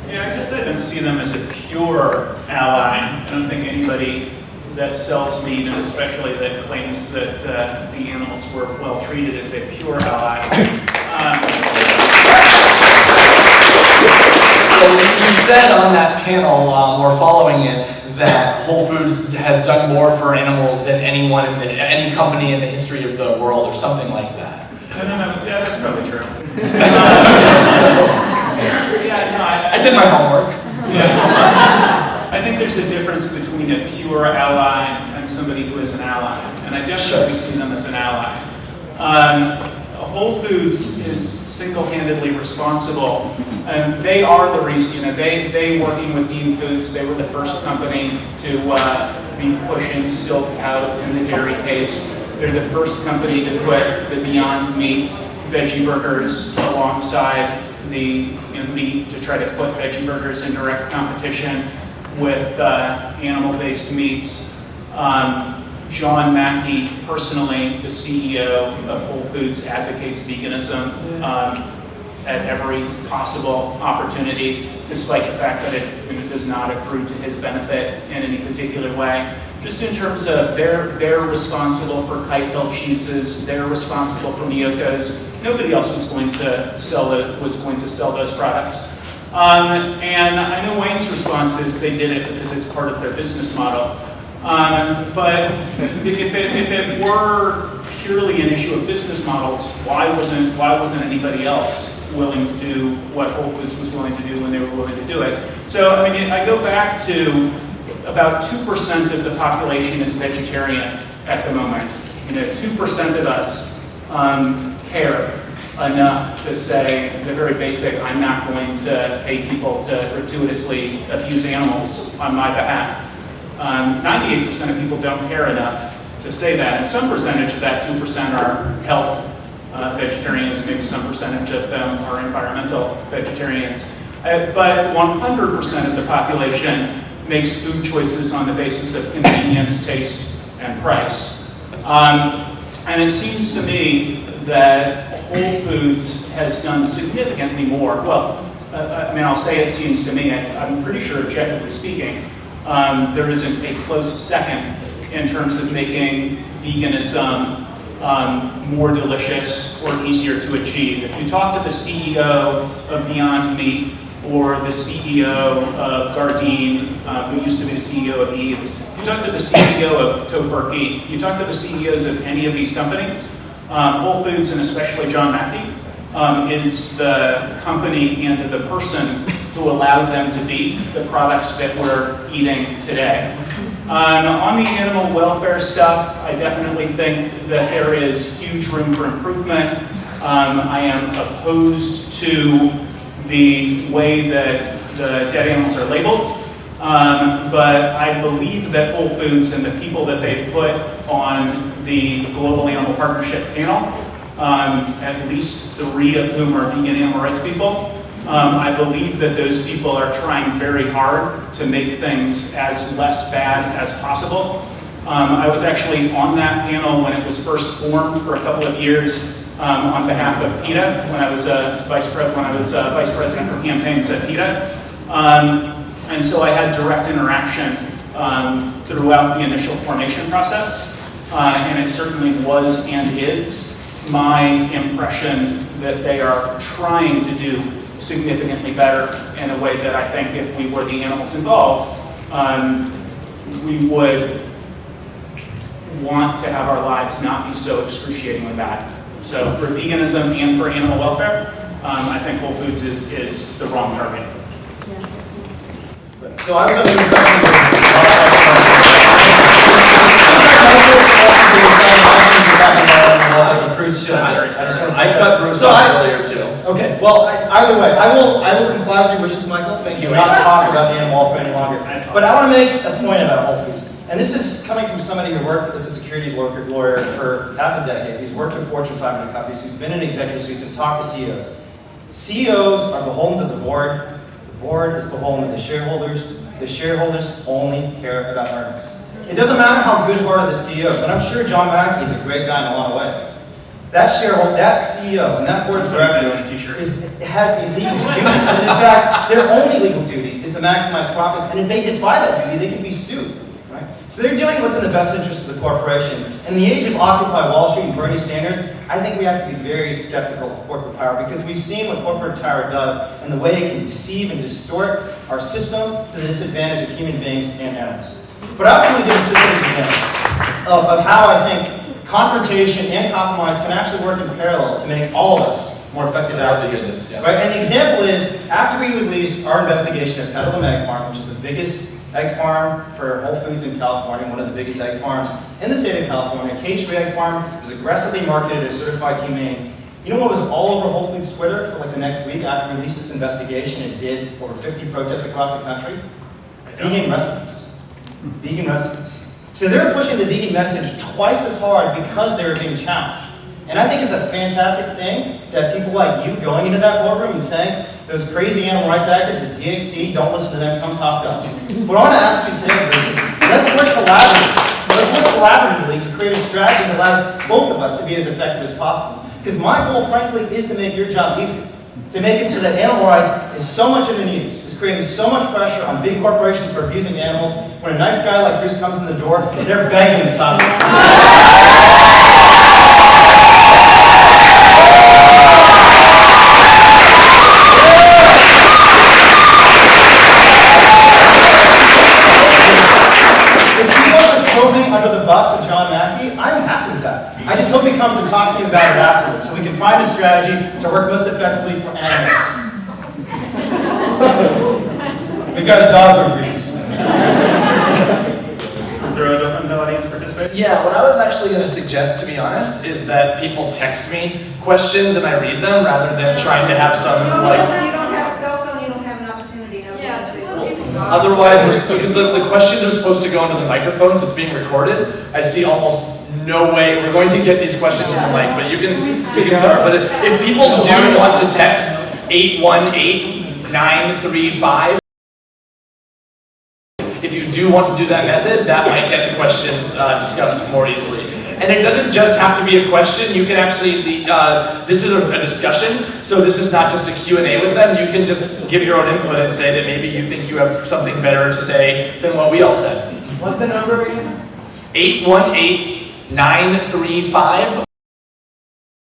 Yeah, I guess I don't see them as a pure ally. I don't think anybody that sells meat, and especially that claims that the animals were well treated, is a pure ally. So you said on that panel, or following it, that Whole Foods has done more for animals than anyone in any company in the history of the world, or something like that. No. Yeah, that's probably true. I did my homework. I think there's a difference between a pure ally and somebody who is an ally, and I definitely see them as an ally. Whole Foods is single-handedly responsible, and they are the reason. They working with Dean Foods, they were the first company to be pushing silk out in the dairy case. They're the first company to put the Beyond Meat veggie burgers alongside the meat, to try to put veggie burgers in direct competition with animal-based meats. John Mackey, personally, the CEO of Whole Foods, advocates veganism at every possible opportunity, despite the fact that it does not accrue to his benefit in any particular way. Just in terms of they're responsible for kite-hill cheeses, they're responsible for Miyoko's. Nobody else was going to sell those products. And I know Wayne's response is they did it because it's part of their business model. But if it were purely an issue of business models, why wasn't anybody else willing to do what Whole Foods was willing to do when they were willing to do it? So I mean, I go back to about 2% of the population is vegetarian at the moment. 2% of us care enough to say the very basic, I'm not going to pay people to gratuitously abuse animals on my behalf. 98% of people don't care enough to say that, and some percentage of that 2% are health vegetarians, maybe some percentage of them are environmental vegetarians. But 100% of the population makes food choices on the basis of convenience, taste, and price. And it seems to me that Whole Foods has done significantly more. Well, I mean, I'll say it seems to me, I'm pretty sure, objectively speaking, there isn't a close second in terms of making veganism more delicious or easier to achieve. If you talk to the CEO of Beyond Meat or the CEO of Gardein, who used to be the CEO of Eves, you talk to the CEO of Tofurkey, you talk to the CEOs of any of these companies, Whole Foods, and especially John Mackey, is the company and the person who allowed them to be the products that we're eating today. On the animal welfare stuff, I definitely think that there is huge room for improvement. I am opposed to the way that the dead animals are labeled, but I believe that Whole Foods and the people that they put on the Global Animal Partnership panel, at least 3 of whom are vegan animal rights people, I believe that those people are trying very hard to make things as less bad as possible. I was actually on that panel when it was first formed for a couple of years on behalf of PETA, when I was vice president for campaigns at PETA. And so I had direct interaction throughout the initial formation process, and it certainly was and is my impression that they are trying to do significantly better in a way that I think if we were the animals involved, we would want to have our lives not be so excruciatingly bad. So for veganism and for animal welfare, I think Whole Foods is the wrong target. So I was under the I cut Bruce off earlier too. Okay, well, either way, I will comply with your wishes, Michael. Thank you. And not talk about the animal welfare any longer. But I want to make a point about Whole Foods. And this is coming from somebody who worked as a securities lawyer for half a decade. He's worked with Fortune 500 companies, who's been in executive suites and talked to CEOs. CEOs are beholden to the board. The board is beholden to the shareholders. The shareholders only care about earnings. It doesn't matter how good-hearted the CEO is, and I'm sure John Mackey is a great guy in a lot of ways. That shareholder, that CEO, and that board of directors has a legal duty. And in fact, their only legal duty is to maximize profits. And if they defy that duty, they can be sued. Right? So they're doing what's in the best interest of the corporation. In the age of Occupy Wall Street and Bernie Sanders, I think we have to be very skeptical of corporate power because we've seen what corporate power does and the way it can deceive and distort our system to the disadvantage of human beings and animals. But I also want to give a specific example of how I think confrontation and compromise can actually work in parallel to make all of us more effective advocates. Yeah. Right? And the example is, after we released our investigation of Petalum Egg Farm, which is the biggest egg farm for Whole Foods in California, one of the biggest egg farms in the state of California, a cage-free egg farm, was aggressively marketed as certified humane. You know what was all over Whole Foods Twitter for like the next week after we released this investigation? It did over 50 protests across the country. Vegan recipes. Vegan recipes. So they're pushing the vegan message twice as hard because they were being challenged. And I think it's a fantastic thing to have people like you going into that boardroom and saying, those crazy animal rights activists at DXC, don't listen to them, come talk to us. What I want to ask you today, Chris, is let's work collaboratively. Let's work collaboratively to create a strategy that allows both of us to be as effective as possible. Because my goal, frankly, is to make your job easier. To make it so that animal rights is so much in the news, is creating so much pressure on big corporations for abusing animals. When a nice guy like Chris comes in the door, they're begging to talk to him. If he wasn't throw me under the bus of John Mackey, I'm happy with that. I just hope he comes and talks to me about it afterwards, so we can find a strategy to work most effectively for animals. We've got a dog who agrees. Throw it open to audience participation. Yeah, what I was actually going to suggest, to be honest, is that people text me questions and I read them rather than trying to have some, like... You don't have a cell phone, you don't have an opportunity. Otherwise, because the questions are supposed to go into the microphone because it's being recorded, I see almost no way. We're going to get these questions in the mic, but you can start. But if people do want to text 818-935, if you do want to do that method, that might get the questions discussed more easily. And it doesn't just have to be a question. You can actually, this is a discussion, so this is not just a Q&A with them. You can just give your own input and say that maybe you think you have something better to say than what we all said. What's the number again? 818-935.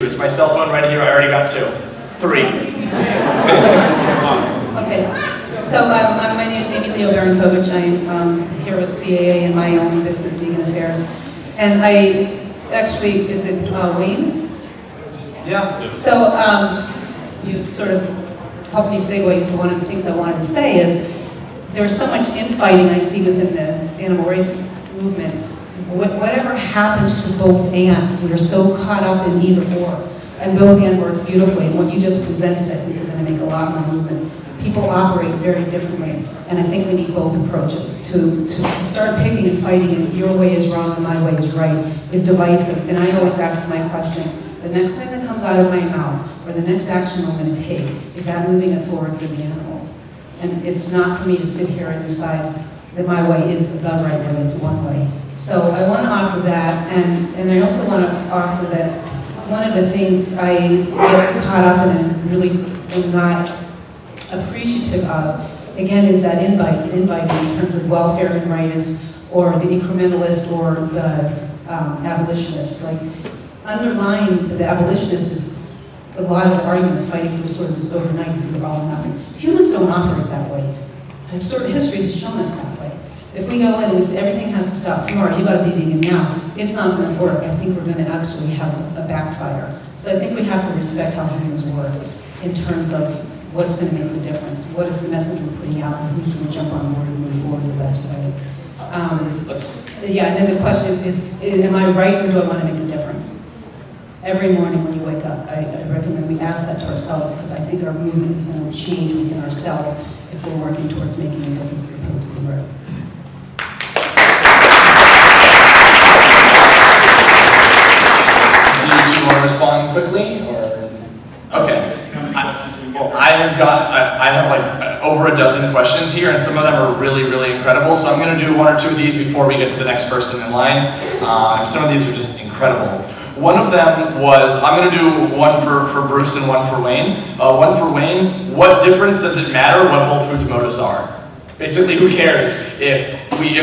It's my cell phone right here. I already got 3. Okay, so my name is Amy Leo Barankovich. I'm here with CAA in my own business, Vegan Affairs. And I actually, is it Wayne? Yeah. So you sort of helped me segue into one of the things I wanted to say is there's so much infighting I see within the animal rights movement. Whatever happens to both and, we're so caught up in either or. And both and works beautifully. And what you just presented, I think you're going to make a lot more movement. People operate very differently, and I think we need both approaches. To start picking and fighting, and your way is wrong and my way is right, is divisive. And I always ask my question, the next thing that comes out of my mouth, or the next action I'm going to take, is that moving it forward for the animals? And it's not for me to sit here and decide that my way is the right way, it's one way. So I want to offer that, and I also want to offer that one of the things I get caught up in and really am not appreciative of, again, is that inviting in terms of welfare and rightists, or the incrementalist, or the abolitionist. Like, underlying the abolitionist is a lot of arguments fighting for sort of this overnight, it's either all or nothing. Humans don't operate that way. History has shown us that way. If we go in and we say everything has to stop tomorrow, you got to be vegan now, it's not going to work. I think we're going to actually have a backfire. So I think we have to respect how humans work in terms of what's going to make the difference. What is the message we're putting out, and who's going to jump on board and move forward the best way? Yeah, and then the question is am I right, or do I want to make a difference? Every morning when you wake up, I recommend we ask that to ourselves, because I think our movement is going to change within ourselves if we're working towards making a difference as opposed to being right. Do you want to respond quickly, or? Okay. I have like over a dozen questions here, and some of them are really, really incredible. So I'm going to do one or two of these before we get to the next person in line. Some of these are just incredible. One of them was, I'm going to do one for Bruce and one for Wayne. One for Wayne, what difference does it matter what Whole Foods' motives are? Basically, who cares if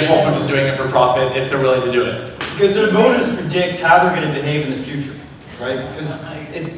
Whole Foods is doing it for profit, if they're willing to do it? Because their motives predict how they're going to behave in the future, right? Because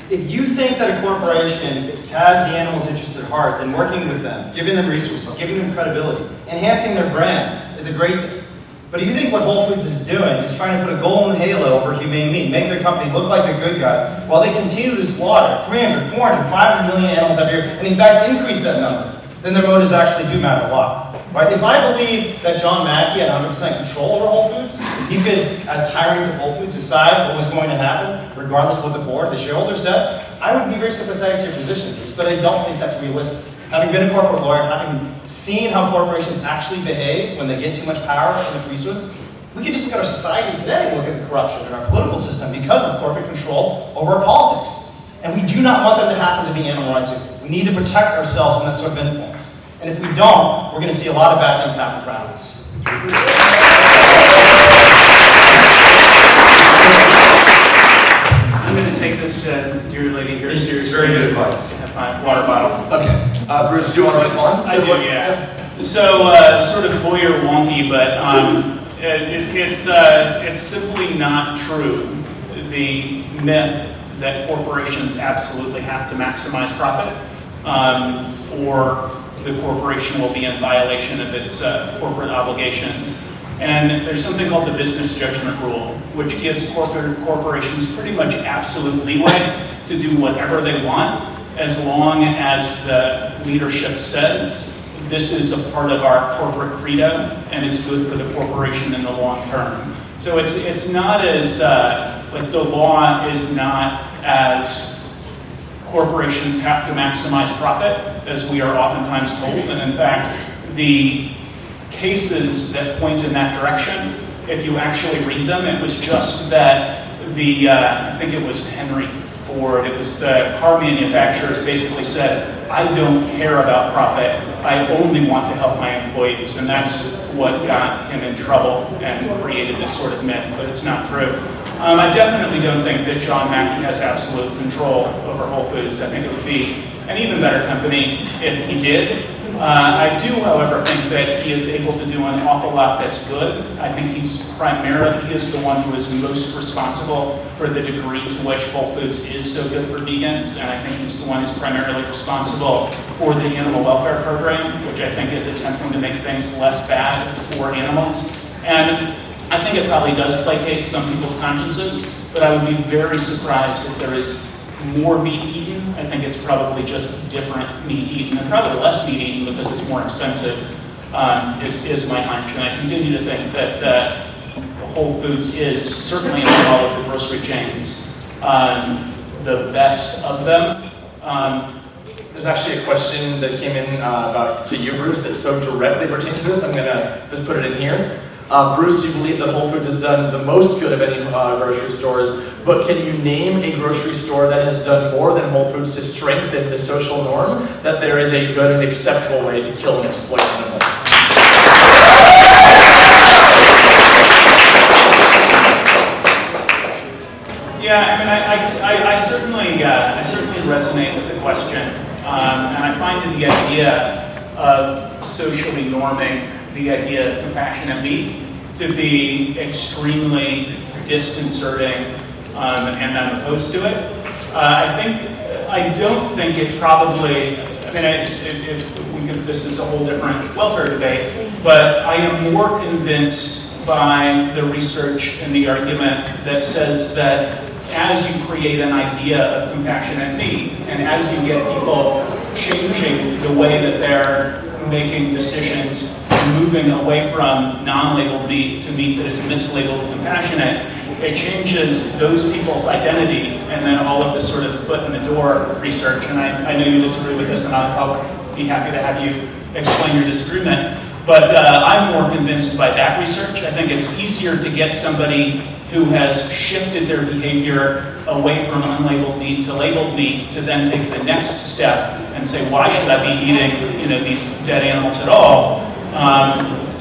if you think that a corporation has the animal's interests at heart, then working with them, giving them resources, giving them credibility, enhancing their brand is a great thing. But if you think what Whole Foods is doing is trying to put a golden halo over humane meat, make their company look like the good guys, while they continue to slaughter 300, 400, 500 million animals every year, and in fact increase that number, then their motives actually do matter a lot. Right? If I believe that John Mackey had 100% control over Whole Foods, he could, as tyrant of Whole Foods, decide what was going to happen, regardless of what the board, the shareholders said, I would be very sympathetic to your position, but I don't think that's realistic. Having been a corporate lawyer, having seen how corporations actually behave when they get too much power, too much resources, we can just look at our society today and look at the corruption in our political system because of corporate control over our politics. And we do not want them to happen to the animal rights movement. We need to protect ourselves from that sort of influence. And if we don't, we're going to see a lot of bad things happen around us. I'm going to take this dear lady here seriously. It's very good advice. Have my water bottle. Okay. Bruce, do you want to respond? I do, yeah. So, sort of lawyer wonky, but it's simply not true. The myth that corporations absolutely have to maximize profit, or the corporation will be in violation of its corporate obligations. And there's something called the business judgment rule, which gives corporations pretty much absolute leeway to do whatever they want, as long as the leadership says this is a part of our corporate credo and it's good for the corporation in the long term. So it's not as, like the law is not as corporations have to maximize profit, as we are oftentimes told. And in fact, the cases that point in that direction, if you actually read them, it was just that I think it was Henry Ford, it was the car manufacturers basically said, I don't care about profit, I only want to help my employees. And that's what got him in trouble and created this sort of myth, but it's not true. I definitely don't think that John Mackey has absolute control over Whole Foods. I think it would be an even better company if he did. I do, however, think that he is able to do an awful lot that's good. I think he is the one who is most responsible for the degree to which Whole Foods is so good for vegans, and I think he's the one who's primarily responsible for the animal welfare program, which I think is attempting to make things less bad for animals. And I think it probably does placate some people's consciences, but I would be very surprised if there is more meat eaten. I think it's probably just different meat eaten, and probably less meat eaten because it's more expensive, is my hunch. And I continue to think that Whole Foods is, certainly in all of the grocery chains, the best of them. There's actually a question that came in to you, Bruce, that so directly pertains to this. I'm going to just put it in here. Bruce, you believe that Whole Foods has done the most good of any grocery stores, but can you name a grocery store that has done more than Whole Foods to strengthen the social norm that there is a good and acceptable way to kill and exploit animals? Yeah, I mean, I certainly resonate with the question, and I find the idea of socially norming the idea of compassionate meat to be extremely disconcerting, and I'm opposed to it. I don't think it probably, I mean, if we could, this is a whole different welfare debate, but I am more convinced by the research and the argument that says that as you create an idea of compassionate meat, and as you get people changing the way that they're making decisions, moving away from non-labeled meat to meat that is mislabeled compassionate, it changes those people's identity, and then all of this sort of foot in the door research, and I know you disagree with this, and I'll be happy to have you explain your disagreement, but I'm more convinced by that research. I think it's easier to get somebody who has shifted their behavior away from unlabeled meat to labeled meat to then take the next step and say, why should I be eating, these dead animals at all?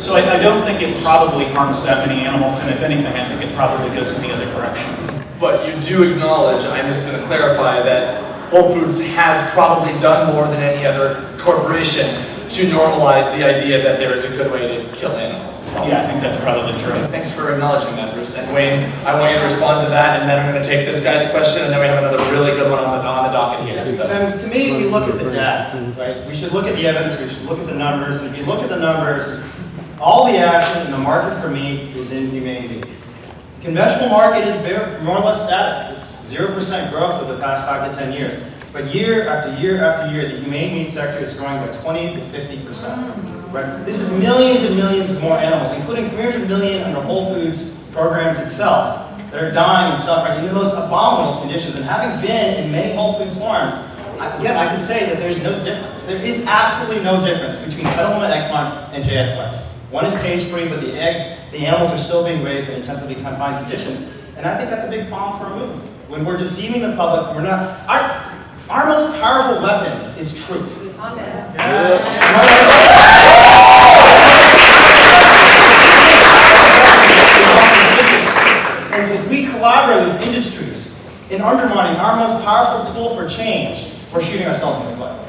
So I don't think it probably harms that many animals, and if anything, I think it probably goes in the other direction. But you do acknowledge, I'm just going to clarify, that Whole Foods has probably done more than any other corporation to normalize the idea that there is a good way to kill animals. Yeah, I think that's probably true. Thanks for acknowledging that, Bruce. And Wayne, I want you to respond to that, and then I'm going to take this guy's question, and then we have another really good one on the docket here. So. And to me, we look at the data, right? We should look at the evidence, we should look at the numbers, and if you look at the numbers, all the action in the market for meat is in humane meat. The conventional market is more or less static. It's 0% growth over the past 5 to 10 years. But year after year after year, the humane meat sector is growing by 20 to 50%. Right? This is millions and millions of more animals, including 300 million under Whole Foods programs itself, that are dying and suffering in the most abominable conditions. And having been in many Whole Foods farms, again, I can say that there's no difference. There is absolutely no difference between Petaluma Eggplant and JS West. One is cage-free, but the animals are still being raised in intensively confined conditions. And I think that's a big problem for a movement. When we're deceiving the public, we're not. Our most powerful weapon is truth. Amen. And if we collaborate with industries in undermining our most powerful tool for change, we're shooting ourselves in the foot.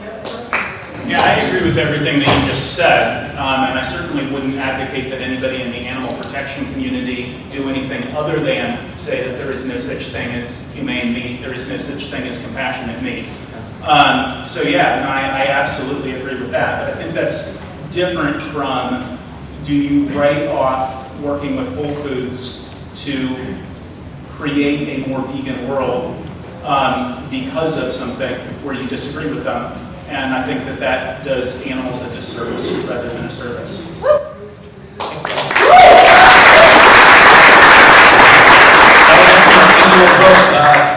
Yeah, I agree with everything that you just said, and I certainly wouldn't advocate that anybody in the animal protection community do anything other than say that there is no such thing as humane meat, there is no such thing as compassionate meat. So yeah, no, I absolutely agree with that, but I think that's different from, do you write off working with Whole Foods to create a more vegan world because of something where you disagree with them? And I think that that does animals a disservice rather than a service.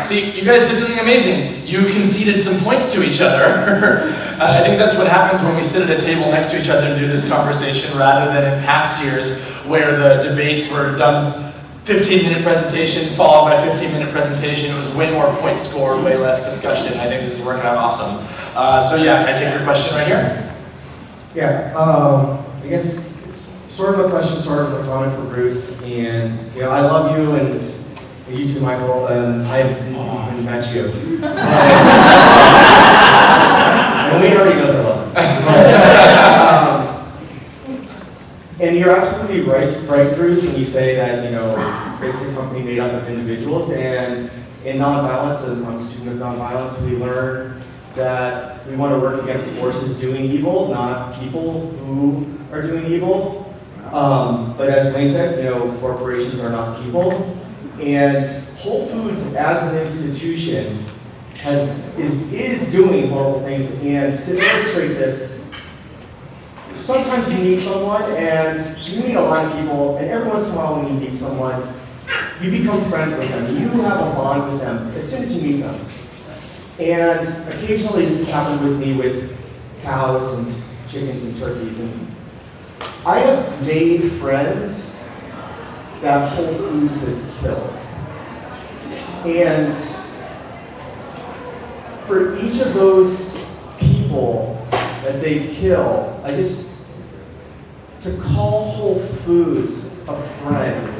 See, you guys did something amazing. You conceded some points to each other. I think that's what happens when we sit at a table next to each other and do this conversation, rather than in past years where the debates were done 15-minute presentation followed by 15-minute presentation. It was way more points scored, way less discussion. I think this is working out awesome. So yeah, can I take your question right here? Yeah, I guess it's sort of a question, sort of a comment for Bruce. And I love you, and you too, Michael. And I haven't even met you. And Wayne already knows I love him. And you're absolutely right, Bruce, when you say that it's a company made up of individuals, and in nonviolence, and I'm a student of nonviolence, we learn that we want to work against forces doing evil, not people who are doing evil. But as Wayne said, corporations are not people. And Whole Foods as an institution is doing horrible things. And to illustrate this, sometimes you meet someone, and you meet a lot of people, and every once in a while when you meet someone, you become friends with them. You have a bond with them as soon as you meet them. And occasionally this has happened with me with cows and chickens and turkeys. And I have made friends that Whole Foods has killed. And for each of those people that they kill, to call Whole Foods a friend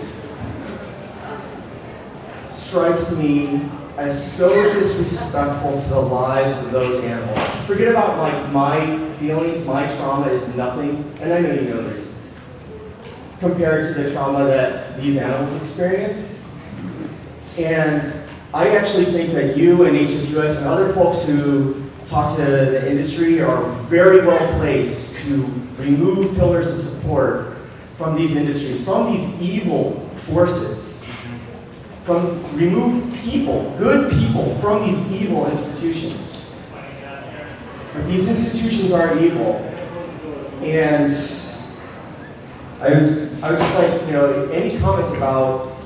strikes me as so disrespectful to the lives of those animals. Forget about my feelings, my trauma is nothing, and I know you know this, compared to the trauma that these animals experience. And I actually think that you and HSUS and other folks who talk to the industry are very well placed to remove pillars of support from these industries, from these evil forces. Remove people, good people, from these evil institutions. But these institutions are evil. And I would just like, any comments about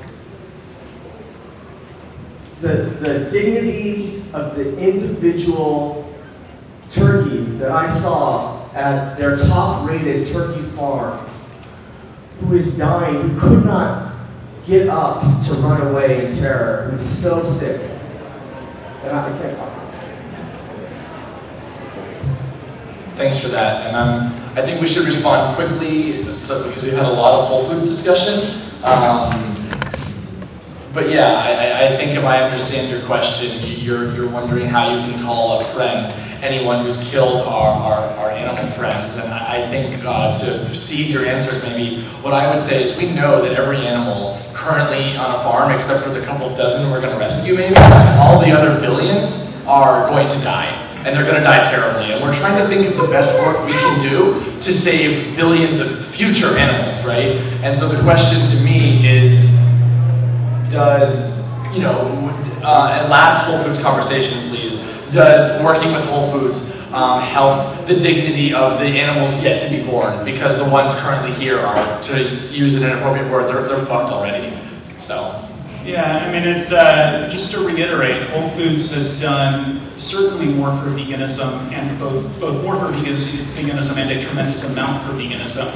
the dignity of the individual turkey that I saw at their top-rated turkey farm, who is dying, who could not get up to run away in terror, who's so sick. then I can't talk about it. Thanks for that, and I think we should respond quickly because we've had a lot of Whole Foods discussion. But yeah, I think if I understand your question, you're wondering how you can call a friend anyone who's killed our animal friends. And I think to precede your answers, maybe what I would say is we know that every animal currently on a farm, except for the couple dozen we're going to rescue, maybe all the other billions are going to die. And they're going to die terribly. And we're trying to think of the best work we can do to save billions of future animals, right? And so the question to me is, does, and last Whole Foods conversation, please, does working with Whole Foods help the dignity of the animals yet to be born? Because the ones currently here are, to use an inappropriate word, they're fucked already. So. Yeah, I mean, it's just to reiterate, Whole Foods has done certainly more for veganism, and both more for veganism and a tremendous amount for veganism,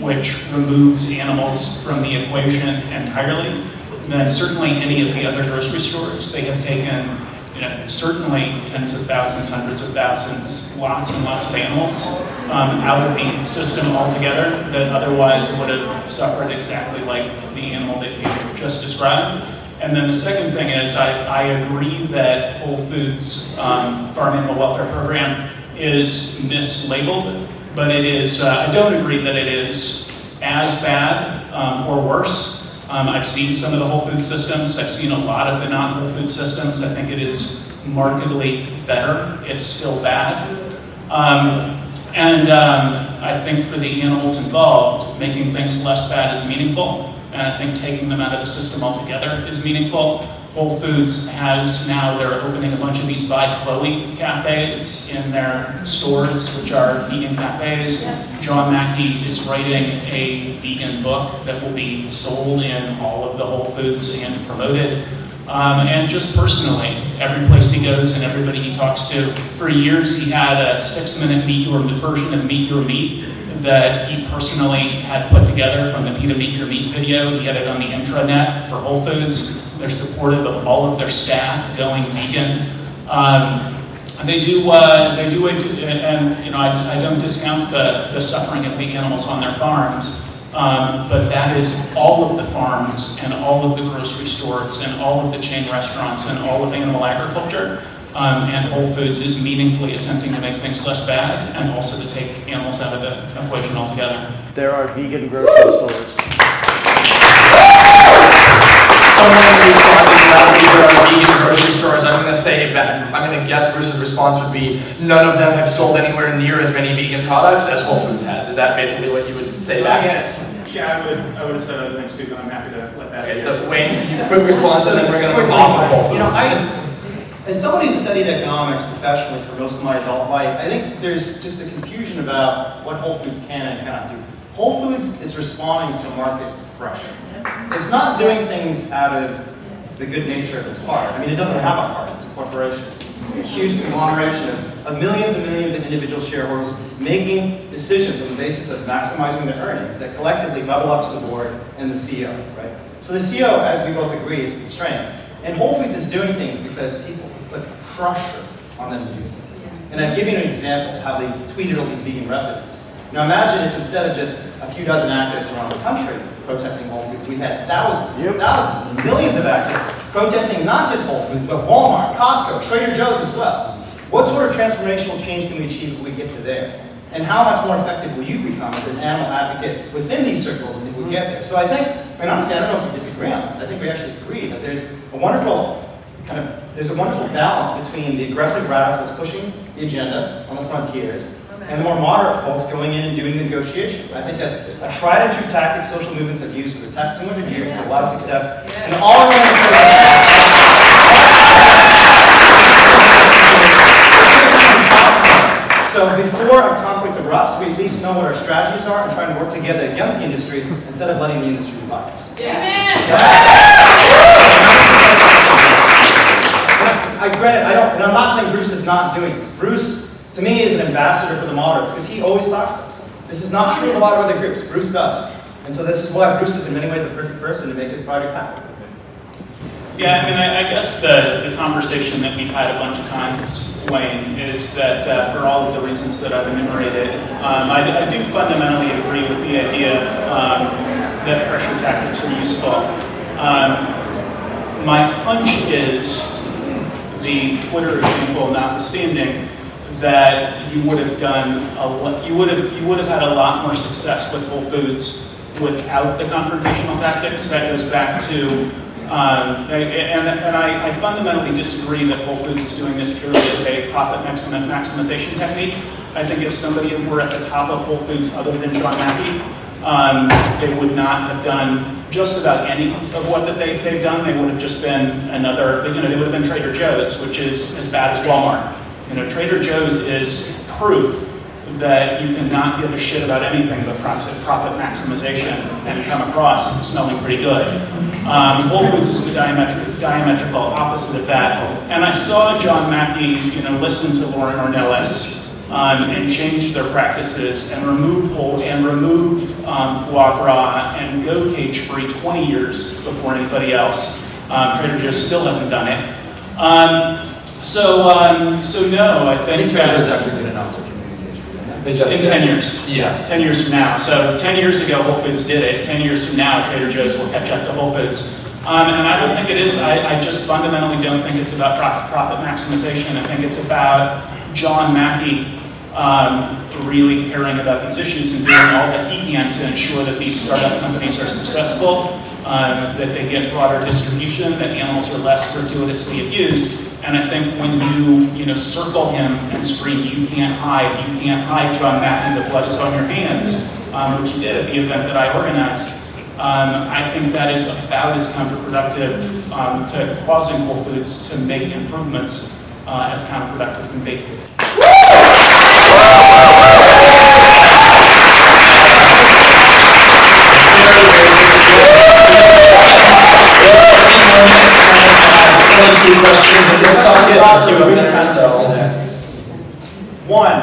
which removes animals from the equation entirely, than certainly any of the other grocery stores. They have taken, certainly tens of thousands, hundreds of thousands, lots and lots of animals out of the system altogether that otherwise would have suffered exactly like the animal that you just described. And then the second thing is, I agree that Whole Foods Farm Animal Welfare Program is mislabeled, but it is, I don't agree that it is as bad or worse. I've seen some of the Whole Food systems. I've seen a lot of the non-Whole Food systems. I think it is markedly better. It's still bad. I think for the animals involved, making things less bad is meaningful. And I think taking them out of the system altogether is meaningful. Whole Foods has now, they're opening a bunch of these By Chloe cafes in their stores, which are vegan cafes. Yeah. John Mackey is writing a vegan book that will be sold in all of the Whole Foods and promoted. And just personally, every place he goes and everybody he talks to, for years he had a 6-minute version of Meet Your Meat that he personally had put together from the PETA Meet Your Meat video. He had it on the intranet for Whole Foods. They're supportive of all of their staff going vegan. They do it, and I don't discount the suffering of the animals on their farms, but that is all of the farms and all of the grocery stores and all of the chain restaurants and all of animal agriculture. And Whole Foods is meaningfully attempting to make things less bad and also to take animals out of the equation altogether. There are vegan grocery stores. Someone responded loudly, there are vegan grocery stores. I'm going to guess Bruce's response would be, none of them have sold anywhere near as many vegan products as Whole Foods has. Is that basically what you would say back? Yeah, I would have said other things too, but I'm happy to let that. Okay, so Wayne, quick response, and then we're going to move off of Whole Foods. As somebody who's studied economics professionally for most of my adult life, I think there's just a confusion about what Whole Foods can and cannot do. Whole Foods is responding to market pressure. It's not doing things out of the good nature of its heart. I mean, it doesn't have a heart, it's a corporation. It's a huge conglomeration of millions and millions of individual shareholders making decisions on the basis of maximizing their earnings that collectively bubble up to the board and the CEO, right? So the CEO, as we both agree, is constrained. And Whole Foods is doing things because people put pressure on them to do things. And I've given you an example of how they tweeted all these vegan recipes. Now imagine if instead of just a few dozen activists around the country protesting Whole Foods, we had thousands and thousands and millions of activists protesting not just Whole Foods, but Walmart, Costco, Trader Joe's as well. What sort of transformational change can we achieve if we get to there? And how much more effective will you become as an animal advocate within these circles if we get there? So I think, and honestly, I don't know if we disagree on this. I think we actually agree that there's a wonderful balance between the aggressive radicals pushing the agenda on the frontiers and the more moderate folks going in and doing the negotiation. I think that's a tried and true tactic social movements have used for the past 200 years with a lot of success. And all of So before a conflict erupts, we at least know what our strategies are and trying to work together against the industry instead of letting the industry fight us. And I'm not saying Bruce is not doing this. Bruce, to me, is an ambassador for the moderates because he always talks to us. This is not true of a lot of other groups. Bruce does. And so this is why Bruce is in many ways the perfect person to make this project happen. Yeah, I mean, I guess the conversation that we've had a bunch of times, Wayne, is that for all of the reasons that I've enumerated, I do fundamentally agree with the idea that pressure tactics are useful. My hunch is, the Twitter example notwithstanding, that you would have done you would have had a lot more success with Whole Foods without the confrontational tactics. That goes back to and I fundamentally disagree that Whole Foods is doing this purely as a profit maximization technique. I think if somebody were at the top of Whole Foods other than John Mackey, they would not have done just about any of what that they've done. They would have just been another, they would have been Trader Joe's, which is as bad as Walmart. Trader Joe's is proof that you cannot give a shit about anything but profit maximization and come across smelling pretty good. Whole Foods is the diametrical opposite of that. And I saw John Mackey, listen to Lauren Ornelas and change their practices and remove foie gras and go cage-free 20 years before anybody else. Trader Joe's still hasn't done it. So no, I think Trader Joe's actually did announce their communication. They just in did. 10 years. Yeah. 10 years from now. So 10 years ago, Whole Foods did it. 10 years from now, Trader Joe's will catch up to Whole Foods. And I don't think it is, I just fundamentally don't think it's about profit maximization. I think it's about John Mackey really caring about these issues and doing all that he can to ensure that these startup companies are successful, that they get broader distribution, that animals are less gratuitously abused. And I think when you circle him and scream, you can't hide, John Mackey, the blood is on your hands, which he did at the event that I organized, I think that is about as counterproductive to causing Whole Foods to make improvements as counterproductive can be. One,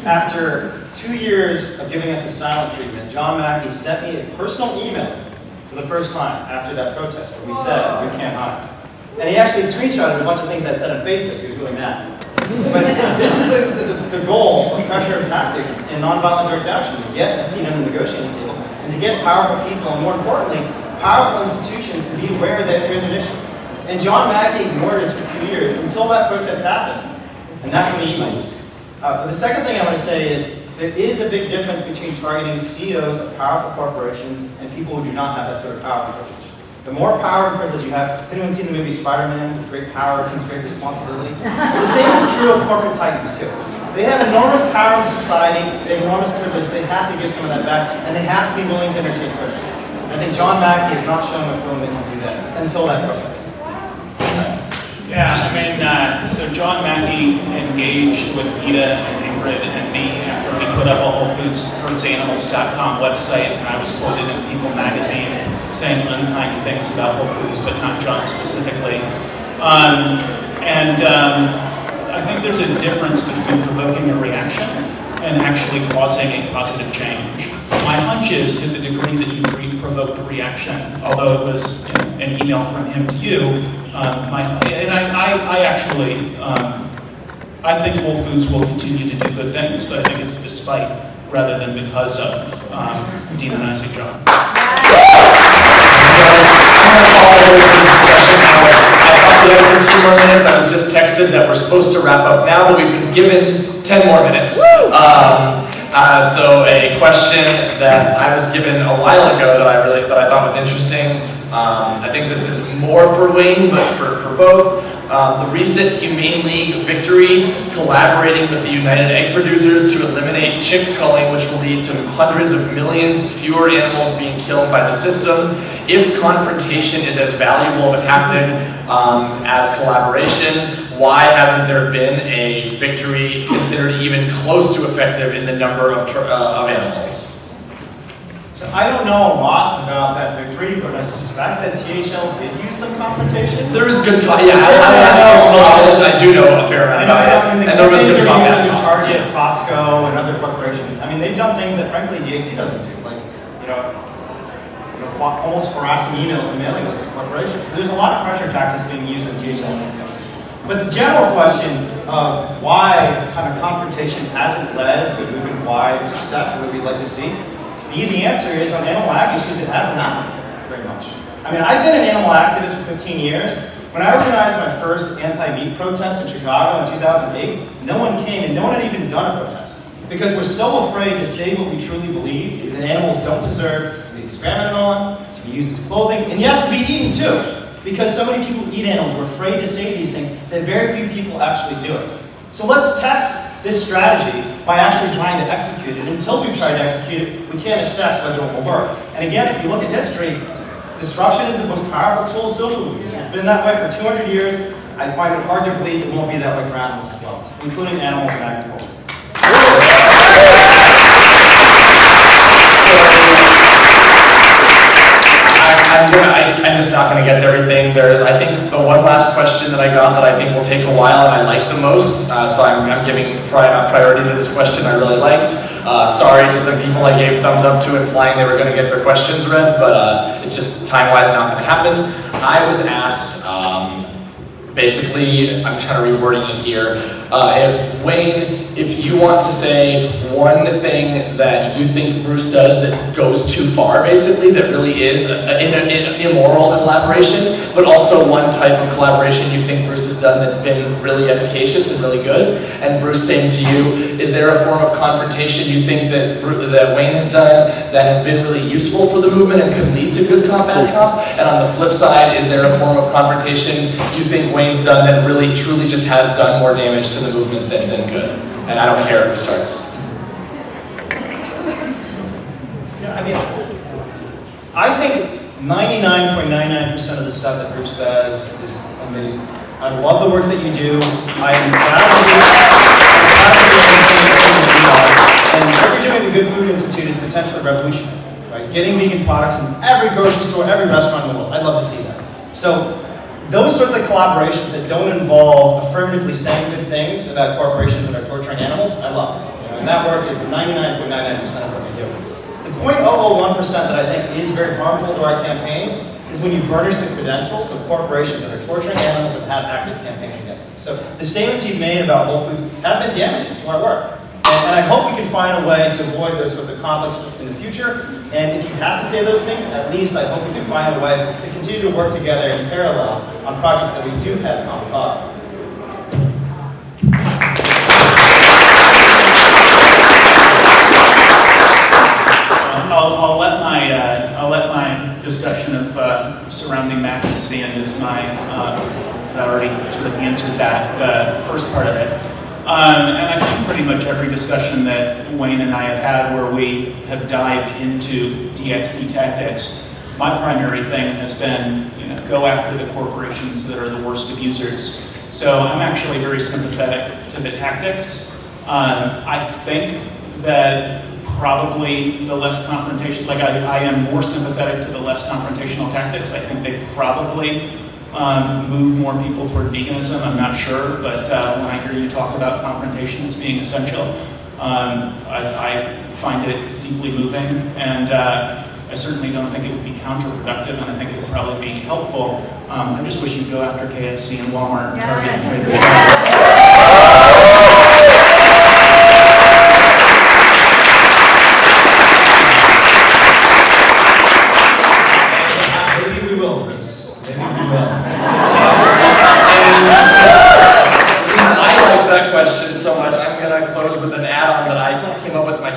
after 2 years of giving us a silent treatment, John Mackey sent me a personal email for the first time after that protest where we said, we can't hide. And he actually screenshotted a bunch of things I'd said on Facebook. He was really mad. But this is the goal of pressure tactics in nonviolent direct action, to get a seat on the negotiating table and to get powerful people, and more importantly, powerful institutions to be aware that there's an issue. And John Mackey ignored us for 2 years until that protest happened. And that's when he emailed. But the second thing I want to say is there is a big difference between targeting CEOs of powerful corporations and people who do not have that sort of power and privilege. The more power and privilege you have, has anyone seen the movie Spider-Man? Great power comes great responsibility. Well, the same is true of corporate titans too. They have enormous power in society, they have enormous privilege, they have to give some of that back, and they have to be willing to entertain critics. I think John Mackey has not shown much willingness to do that until that protest. Yeah, I mean, so John Mackey engaged with Peter and Ingrid and me after we put up a Whole Foods HurtsAnimals.com website, and I was quoted in People magazine saying unkind things about Whole Foods, but not John specifically. I think there's a difference between provoking a reaction and actually causing a positive change. My hunch is, to the degree that you provoked a reaction, although it was an email from him to you, I think Whole Foods will continue to do good things, but I think it's despite rather than because of demonizing John. I 2 more minutes. I was just texted that we're supposed to wrap up now, but we've been given 10 more minutes. So a question that I was given a while ago that I thought was interesting. I think this is more for Wayne, but for both. The recent Humane League victory collaborating with the United Egg Producers to eliminate chick culling, which will lead to hundreds of millions fewer animals being killed by the system. If confrontation is as valuable of a tactic as collaboration, why hasn't there been a victory considered even close to effective in the number of animals? So I don't know a lot about that victory, but I suspect that THL did use some confrontation. There was good, I do know a fair amount about it, and there was good comment. Target, Costco, and other corporations. I mean, they've done things that frankly DXC doesn't do. Like, almost harassing emails and mailing lists of corporations. So there's a lot of pressure tactics being used in THL emails. But the general question of why kind of confrontation hasn't led to movement-wide success that we'd like to see, the easy answer is on animal ag issues, it hasn't happened very much. I mean, I've been an animal activist for 15 years. When I organized my first anti-meat protest in Chicago in 2008, no one came and no one had even done a protest. Because we're so afraid to say what we truly believe, that animals don't deserve to be experimented on, to be used as clothing, and yes, to be eaten too. Because so many people eat animals, we're afraid to say these things, that very few people actually do it. So let's test this strategy by actually trying to execute it. Until we've tried to execute it, we can't assess whether it will work. And again, if you look at history, disruption is the most powerful tool of social movements. It's been that way for 200 years. I find it hard to believe it won't be that way for animals as well, including animals in agriculture. I'm just not going to get to everything. There's, I think, the one last question that I got that I think will take a while and I like the most. So I'm giving priority to this question I really liked. Sorry to some people I gave thumbs up to implying they were going to get their questions read, but it's just time-wise not going to happen. I was asked, basically, I'm trying to reword it here. If Wayne, if you want to say one thing that you think Bruce does that goes too far, basically, that really is an immoral collaboration, but also one type of collaboration you think Bruce has done that's been really efficacious and really good, and Bruce saying to you, is there a form of confrontation you think that Wayne has done that has been really useful for the movement and could lead to good comp, bad comp? And on the flip side, is there a form of confrontation you think Wayne's done that really, truly just has done more damage to the movement than good? And I don't care who starts. Yeah, I mean, I think 99.99% of the stuff that Bruce does is amazing. I love the work that you do. I am proud of you. And what you're doing at the Good Food Institute is potentially revolutionary, right? Getting vegan products in every grocery store, every restaurant in the world. I'd love to see that. So those sorts of collaborations that don't involve affirmatively saying good things about corporations that are torturing animals, I love. And that work is 99.99% of what we do. The 0.001% that I think is very harmful to our campaigns is when you burnish the credentials of corporations that are torturing animals and have active campaigns against them. So the statements you've made about Whole Foods have been damaging to our work. And I hope we can find a way to avoid those sorts of conflicts in the future. And if you have to say those things, at least I hope we can find a way to continue to work together in parallel on projects that we do have common cause with. I'll let my discussion of surrounding Mackey's stand as my, I already sort of answered that, the first part of it. And I think pretty much every discussion that Wayne and I have had where we have dived into DXC tactics, my primary thing has been, go after the corporations that are the worst abusers. So I'm actually very sympathetic to the tactics. I think that probably the less confrontation, like I am more sympathetic to the less confrontational tactics. I think they probably move more people toward veganism. I'm not sure, but when I hear you talk about confrontation as being essential, I find it deeply moving, and I certainly don't think it would be counterproductive, and I think it would probably be helpful. I just wish you'd go after KFC and Walmart and Target and Trader Joe's.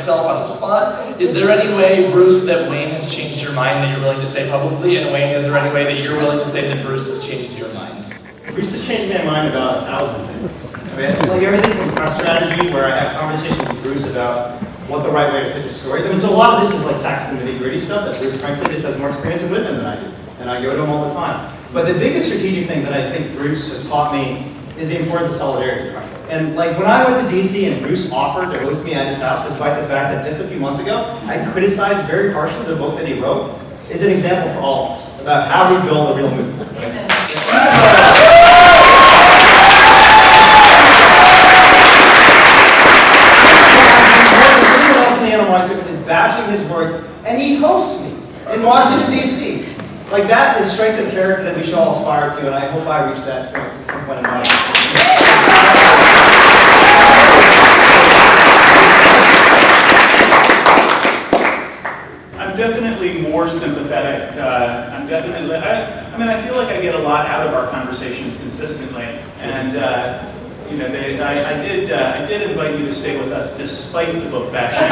On the spot. Is there any way, Bruce, that Wayne has changed your mind that you're willing to say publicly? And Wayne, is there any way that you're willing to say that Bruce has changed your mind? Bruce has changed my mind about 1,000 things. I mean, like everything from press strategy, where I have conversations with Bruce about what the right way to pitch his stories. I mean, so a lot of this is like tactical nitty-gritty stuff that Bruce, frankly, just has more experience and wisdom than I do. And I go to him all the time. But the biggest strategic thing that I think Bruce has taught me is the importance of solidarity, frankly. And like when I went to DC and Bruce offered to host me at his house, despite the fact that just a few months ago, I criticized very harshly the book that he wrote, is an example for all of us about how we build a real movement. Everyone else in the animal rights movement is bashing his work, and he hosts me in Washington, Like that is strength of character that we should all aspire to, and I hope I reach that point at some point in my life. I'm definitely more sympathetic. I mean, I feel like I get a lot out of our conversations consistently, and you know, I did invite you to stay with us despite the book bashing.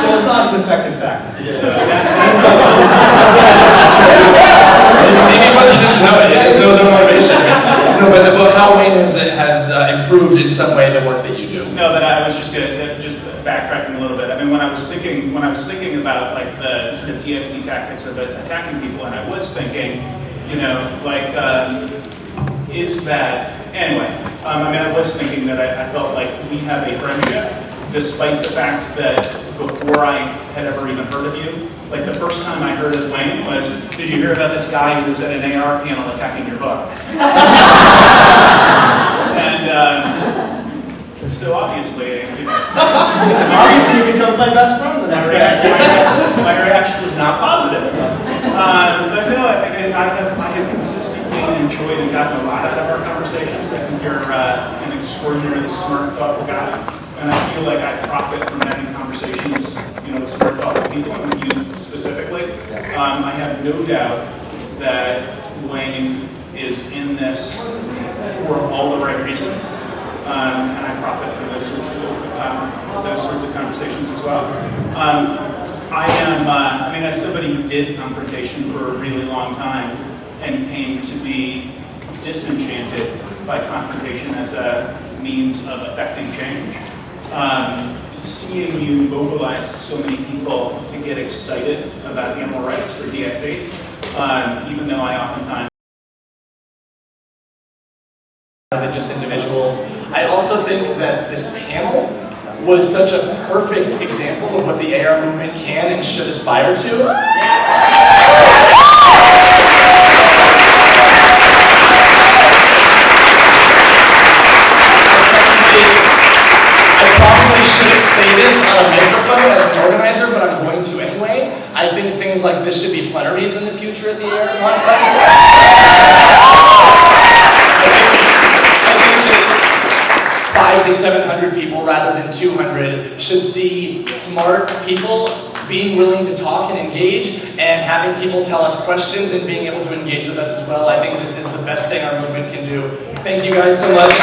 So it's not an effective tactic. So Maybe once he doesn't know it, it knows no motivation. No, but how Wayne has improved in some way the work that you do. No, but I was just backtracking a little bit. I mean, when I was thinking about like the sort of DXC tactics of attacking people, and I was thinking, you know, like, is that anyway? I mean, I was thinking that I felt like we have a friendship, despite the fact that before I had ever even heard of you, like the first time I heard of Wayne was, did you hear about this guy who was at an AR panel attacking your book? And so obviously, you know, Obviously, he becomes my best friend the next day. my reaction was not positive. But no, I have consistently enjoyed and gotten a lot out of our conversations. I think you're an extraordinarily smart, thoughtful guy, and I feel like I profit from having conversations, you know, with smart, thoughtful people, and with you specifically. I have no doubt that Wayne is in this for all the right reasons, and I profit from those sorts of conversations as well. I mean, as somebody who did confrontation for a really long time and came to be disenchanted by confrontation as a means of affecting change, seeing you mobilize so many people to get excited about animal rights for DXC, even though I oftentimes than just individuals. I also think that this panel was such a perfect example of what the AR movement can and should aspire to. I probably shouldn't say this on a microphone as an organizer, but I'm going to anyway. I think things like this should be plenaries in the future at the AR conference. I think that 500 to 700 people rather than 200 should see smart people being willing to talk and engage, and having people tell us questions and being able to engage with us as well. I think this is the best thing our movement can do. Thank you guys so much.